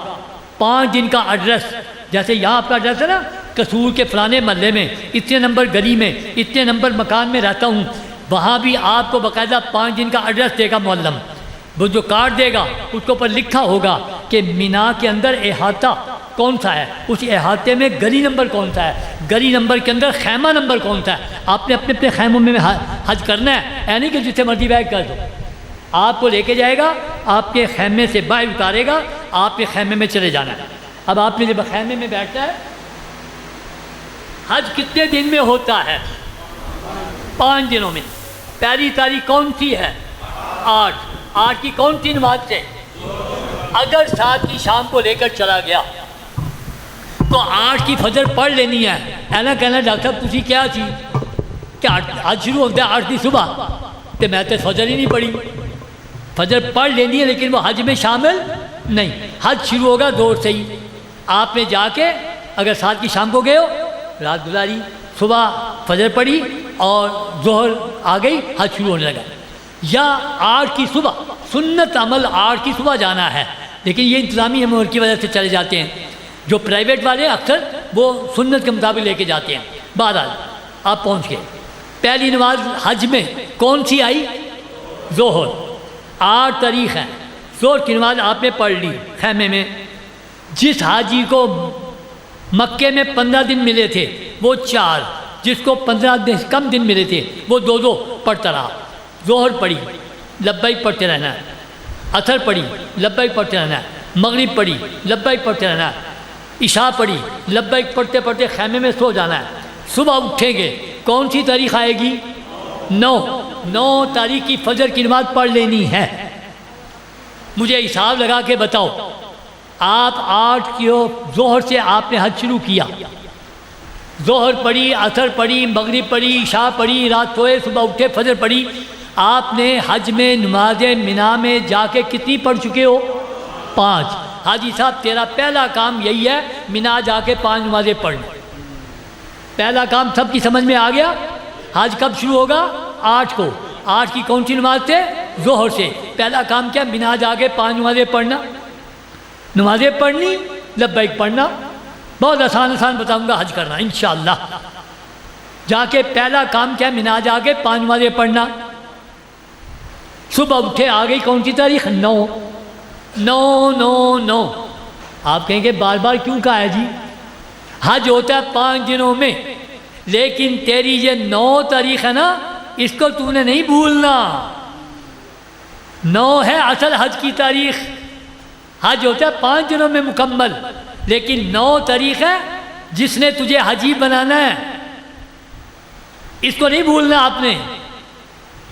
5 دن کا ایڈریس. جیسے یہاں آپ کا ایڈریس ہے نا، قصور کے فلانے محلے میں، اتنے نمبر گلی میں، اتنے نمبر مکان میں رہتا ہوں. وہاں بھی آپ کو باقاعدہ 5 دن کا ایڈریس دے گا معلم. وہ جو کارڈ دے گا اس کے اوپر لکھا ہوگا کہ مینا کے اندر احاطہ کون سا ہے، اس احاطے میں گلی نمبر کون سا ہے، گلی نمبر کے اندر خیمہ نمبر کون سا ہے. آپ نے اپنے اپنے خیموں میں حج کرنا ہے. نہیں کہ جسے مرضی بیٹھ کر دو، آپ کو لے کے جائے گا، آپ کے خیمے سے باہر اتارے گا، آپ کے خیمے میں چلے جانا ہے. اب آپ نے جب خیمے میں بیٹھتا ہے، حج کتنے دن میں ہوتا ہے؟ 5 دنوں میں. پہلی تاریخ کون سی ہے؟ 8. 8 کی کون سی نماز سے؟ اگر 7 کی شام کو لے کر چلا گیا تو 8 کی فجر پڑھ لینی ہے. اینا کہنا ڈاکٹر صاحب تسی کیا تھی کہ حج شروع ہوتا ہے 8 کی صبح، تو میں تو فجر ہی نہیں پڑھی. فجر پڑھ لینی ہے لیکن وہ حج میں شامل نہیں. حج شروع ہوگا دور سے ہی. آپ نے جا کے اگر 7 کی شام کو گئے ہو، رات گزاری، صبح فجر پڑھی اور ظہر آ گئی، حج شروع ہونے لگا. یا 8 کی صبح، سنت عمل 8 کی صبح جانا ہے، لیکن یہ انتظامی امور کی وجہ سے چلے جاتے ہیں. جو پرائیویٹ والے اکثر وہ سنت کے مطابق لے کے جاتے ہیں. بہرحال آپ پہنچ گئے. پہلی نماز حج میں کون سی آئی؟ ظہر. 8 تاریخ ہے. ظہر کی نماز آپ نے پڑھ لی خیمے میں. جس حاجی کو مکے میں 15 دن ملے تھے وہ 4، جس کو 15 دن کم دن ملے تھے وہ 2 پڑھتا رہا. ظہر پڑھی، لبیک پڑھتے رہنا ہے. عصر پڑھی، لبیک پڑھتے رہنا ہے. مغرب پڑھی، لبیک پڑھتے رہنا ہے. عشاء پڑھی، لبیک پڑھتے پڑھتے خیمے میں سو جانا ہے. صبح اٹھیں گے، کون سی تاریخ آئے گی؟ 9 تاریخ کی فجر کی نماز پڑھ لینی ہے. مجھے حساب لگا کے بتاؤ، آپ 8 کی ظہر سے آپ نے حج شروع کیا، ظہر پڑھی، عصر پڑھی، مغرب پڑھی، عشاء پڑھی، رات سوئے، صبح اٹھے، فجر پڑھی. آپ نے حج میں نماز مینا میں جا کے کتنی پڑھ چکے ہو؟ 5. حاجی صاحب تیرا پہلا کام یہی ہے، مینا جا کے 5 نمازیں پڑھنا. پہلا کام سب کی سمجھ میں آ گیا. حج کب شروع ہوگا؟ 8 کو. 8 کی کون سی نماز سے؟ ظہر سے. پہلا کام کیا؟ مینا جا کے 5 نمازیں پڑھنا. نمازیں پڑھنی، لبیک پڑھنا. بہت آسان بتاؤں گا حج کرنا انشاءاللہ. جا کے پہلا کام کیا؟ مینا جا کے 5 نمازیں پڑھنا. صبح اٹھے، آ گئی کون سی تاریخ؟ 9. آپ کہیں گے بار بار کیوں کہا ہے جی؟ حج ہوتا ہے 5 دنوں میں، لیکن تیری یہ 9 تاریخ ہے نا، اس کو تو نے نہیں بھولنا. 9 ہے اصل حج کی تاریخ. حج ہوتا ہے 5 دنوں میں مکمل، لیکن 9 تاریخ ہے جس نے تجھے حجی بنانا ہے. اس کو نہیں بھولنا آپ نے.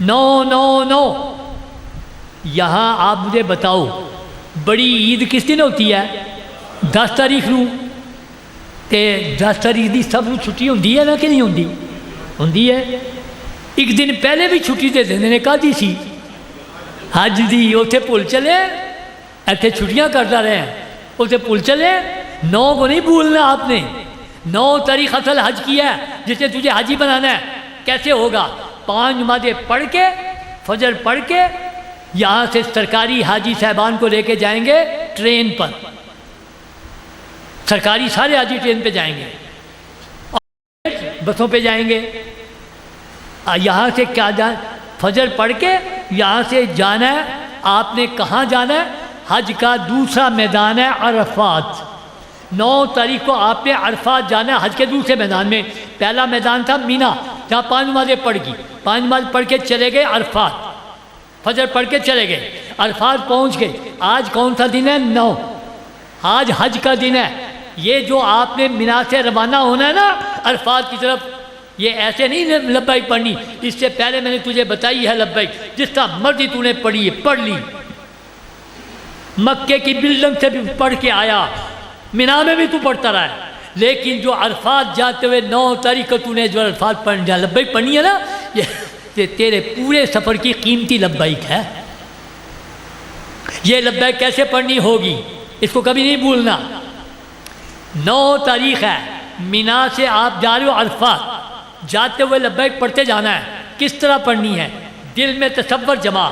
9. یہاں آپ مجھے بتاؤ بڑی عید کس دن ہوتی ہے؟ 10 تاریخ نو، تے 10 تاریخ دی سب چھٹی ہوندی ہے نا کہ نہیں ہوندی؟ ہوندی ہے۔ ایک دن پہلے بھی چھٹی دے دیندے نے، کہدی سی؟ حج دی۔ اتنے بھول چلے، ایتھے چھٹیاں کرتا رہے ہیں، اتنے بھول چلے۔ 9 کو نہیں بھولنا آپ نے، 9 تاریخ اصل حج کی ہے، جس نے تجھے حاجی بنانا ہے۔ کیسے ہوگا؟ 5 نمازیں پڑھ کے، فجر پڑھ کے، یہاں سے سرکاری حاجی صاحبان کو لے کے جائیں گے ٹرین پر، سرکاری سارے حاجی ٹرین پہ جائیں گے، بسوں پہ جائیں گے۔ یہاں سے کیا جان، فجر پڑھ کے یہاں سے جانا ہے۔ آپ نے کہاں جانا ہے؟ حج کا دوسرا میدان ہے عرفات۔ 9 تاریخ کو آپ نے عرفات جانا ہے، حج کے دوسرے میدان میں۔ پہلا میدان تھا مینا، جہاں 5 نمازیں پڑھ گئی، 5 نماز پڑھ کے چلے گئے عرفات، فجر پڑھ کے چلے گئے عرفات، پہنچ گئے۔ آج کون سا دن ہے؟ 9۔ آج حج کا دن ہے۔ یہ جو آپ نے مینا سے روانہ ہونا ہے نا عرفات کی طرف، یہ ایسے نہیں لبیک پڑھنی، اس سے پہلے میں نے تجھے بتائی ہے لبیک، جس طرح مرضی تو نے پڑھی ہے پڑھ لی۔ مکے کی بلڈنگ سے بھی پڑھ کے آیا، مینا میں بھی تو پڑھتا رہا ہے، لیکن جو عرفات جاتے ہوئے 9 تاریخ کو تو نے جو عرفات پڑھ جا لبیک پڑھنی ہے نا، یہ تیرے پورے سفر کی قیمتی لبیک ہے۔ یہ لبیک کیسے پڑھنی ہوگی، اس کو کبھی نہیں بھولنا۔ 9 تاریخ ہے، مینا سے آپ جا رہے ہو عرفات، جاتے ہوئے لبیک پڑھتے جانا ہے۔ کس طرح پڑھنی ہے؟ دل میں تصور جما،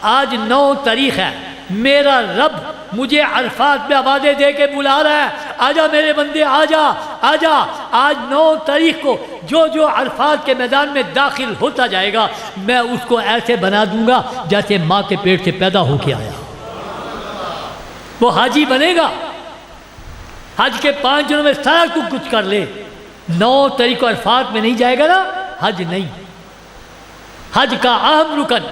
آج 9 تاریخ ہے، میرا رب مجھے عرفات میں آوازیں دے کے بلا رہا ہے، آجا میرے بندے، آجا آجا۔ آج 9 تاریخ کو جو عرفات کے میدان میں داخل ہوتا جائے گا، میں اس کو ایسے بنا دوں گا جیسے ماں کے پیٹ سے پیدا ہو کے آیا۔ وہ حاجی بنے گا۔ حج کے 5 دنوں میں سارا کچھ کر لے، 9 تاریخ کو عرفات میں نہیں جائے گا نا، حج نہیں۔ حج کا اہم رکن،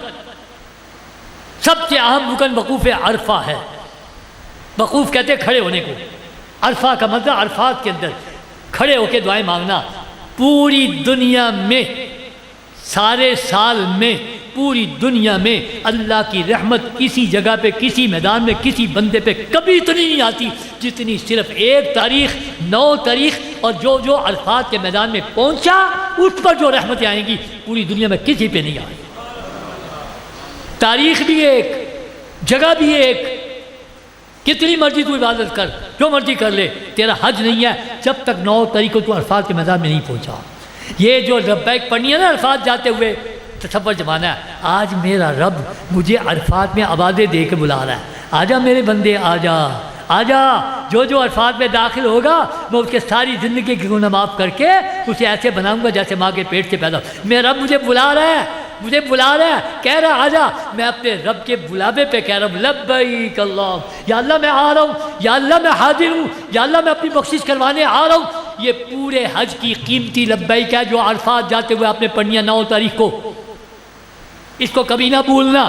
سب سے اہم رکن وقوف عرفہ ہے۔ وقوف کہتے ہیں کھڑے ہونے کو، عرفہ کا مطلب عرفات کے اندر کھڑے ہو کے دعائیں مانگنا۔ پوری دنیا میں، سارے سال میں، پوری دنیا میں اللہ کی رحمت کسی جگہ پہ، کسی میدان میں، کسی بندے پہ کبھی اتنی نہیں آتی جتنی صرف 1 تاریخ 9 تاریخ، اور جو عرفات کے میدان میں پہنچا اس پر جو رحمتیں آئیں گی پوری دنیا میں کسی پہ نہیں آئی۔ تاریخ بھی ایک، جگہ بھی ایک، کتنی مرضی تو عبادت کر، جو مرضی کر لے، تیرا حج نہیں ہے جب تک 9 تاریخ کو تو عرفات کے میدان میں نہیں پہنچا۔ یہ جو لبیک پڑھنی ہے نا عرفات جاتے ہوئے، تصور جمانا ہے، آج میرا رب مجھے عرفات میں آوازیں دے کے بلا رہا ہے، آجا میرے بندے، آجا آجا۔ جو عرفات میں داخل ہوگا میں اس کے ساری زندگی کے گناہ معاف کر کے اسے ایسے بناؤں گا جیسے ماں کے پیٹ سے پیدا۔ میرا رب مجھے بلا رہا ہے، مجھے بلا رہا ہے، کہہ رہا آجا۔ میں اپنے رب کے بلاوے پہ کہہ رہا ہوں لبیک اللہ، یا اللہ میں آ رہا ہوں، یا اللہ میں حاضر ہوں، یا اللہ میں اپنی بخشش کروانے آ رہا ہوں۔ یہ پورے حج کی قیمتی لبیک ہے جو عرفات جاتے ہوئے آپ نے پڑھنی ہے 9 تاریخ کو، اس کو کبھی نہ بھولنا۔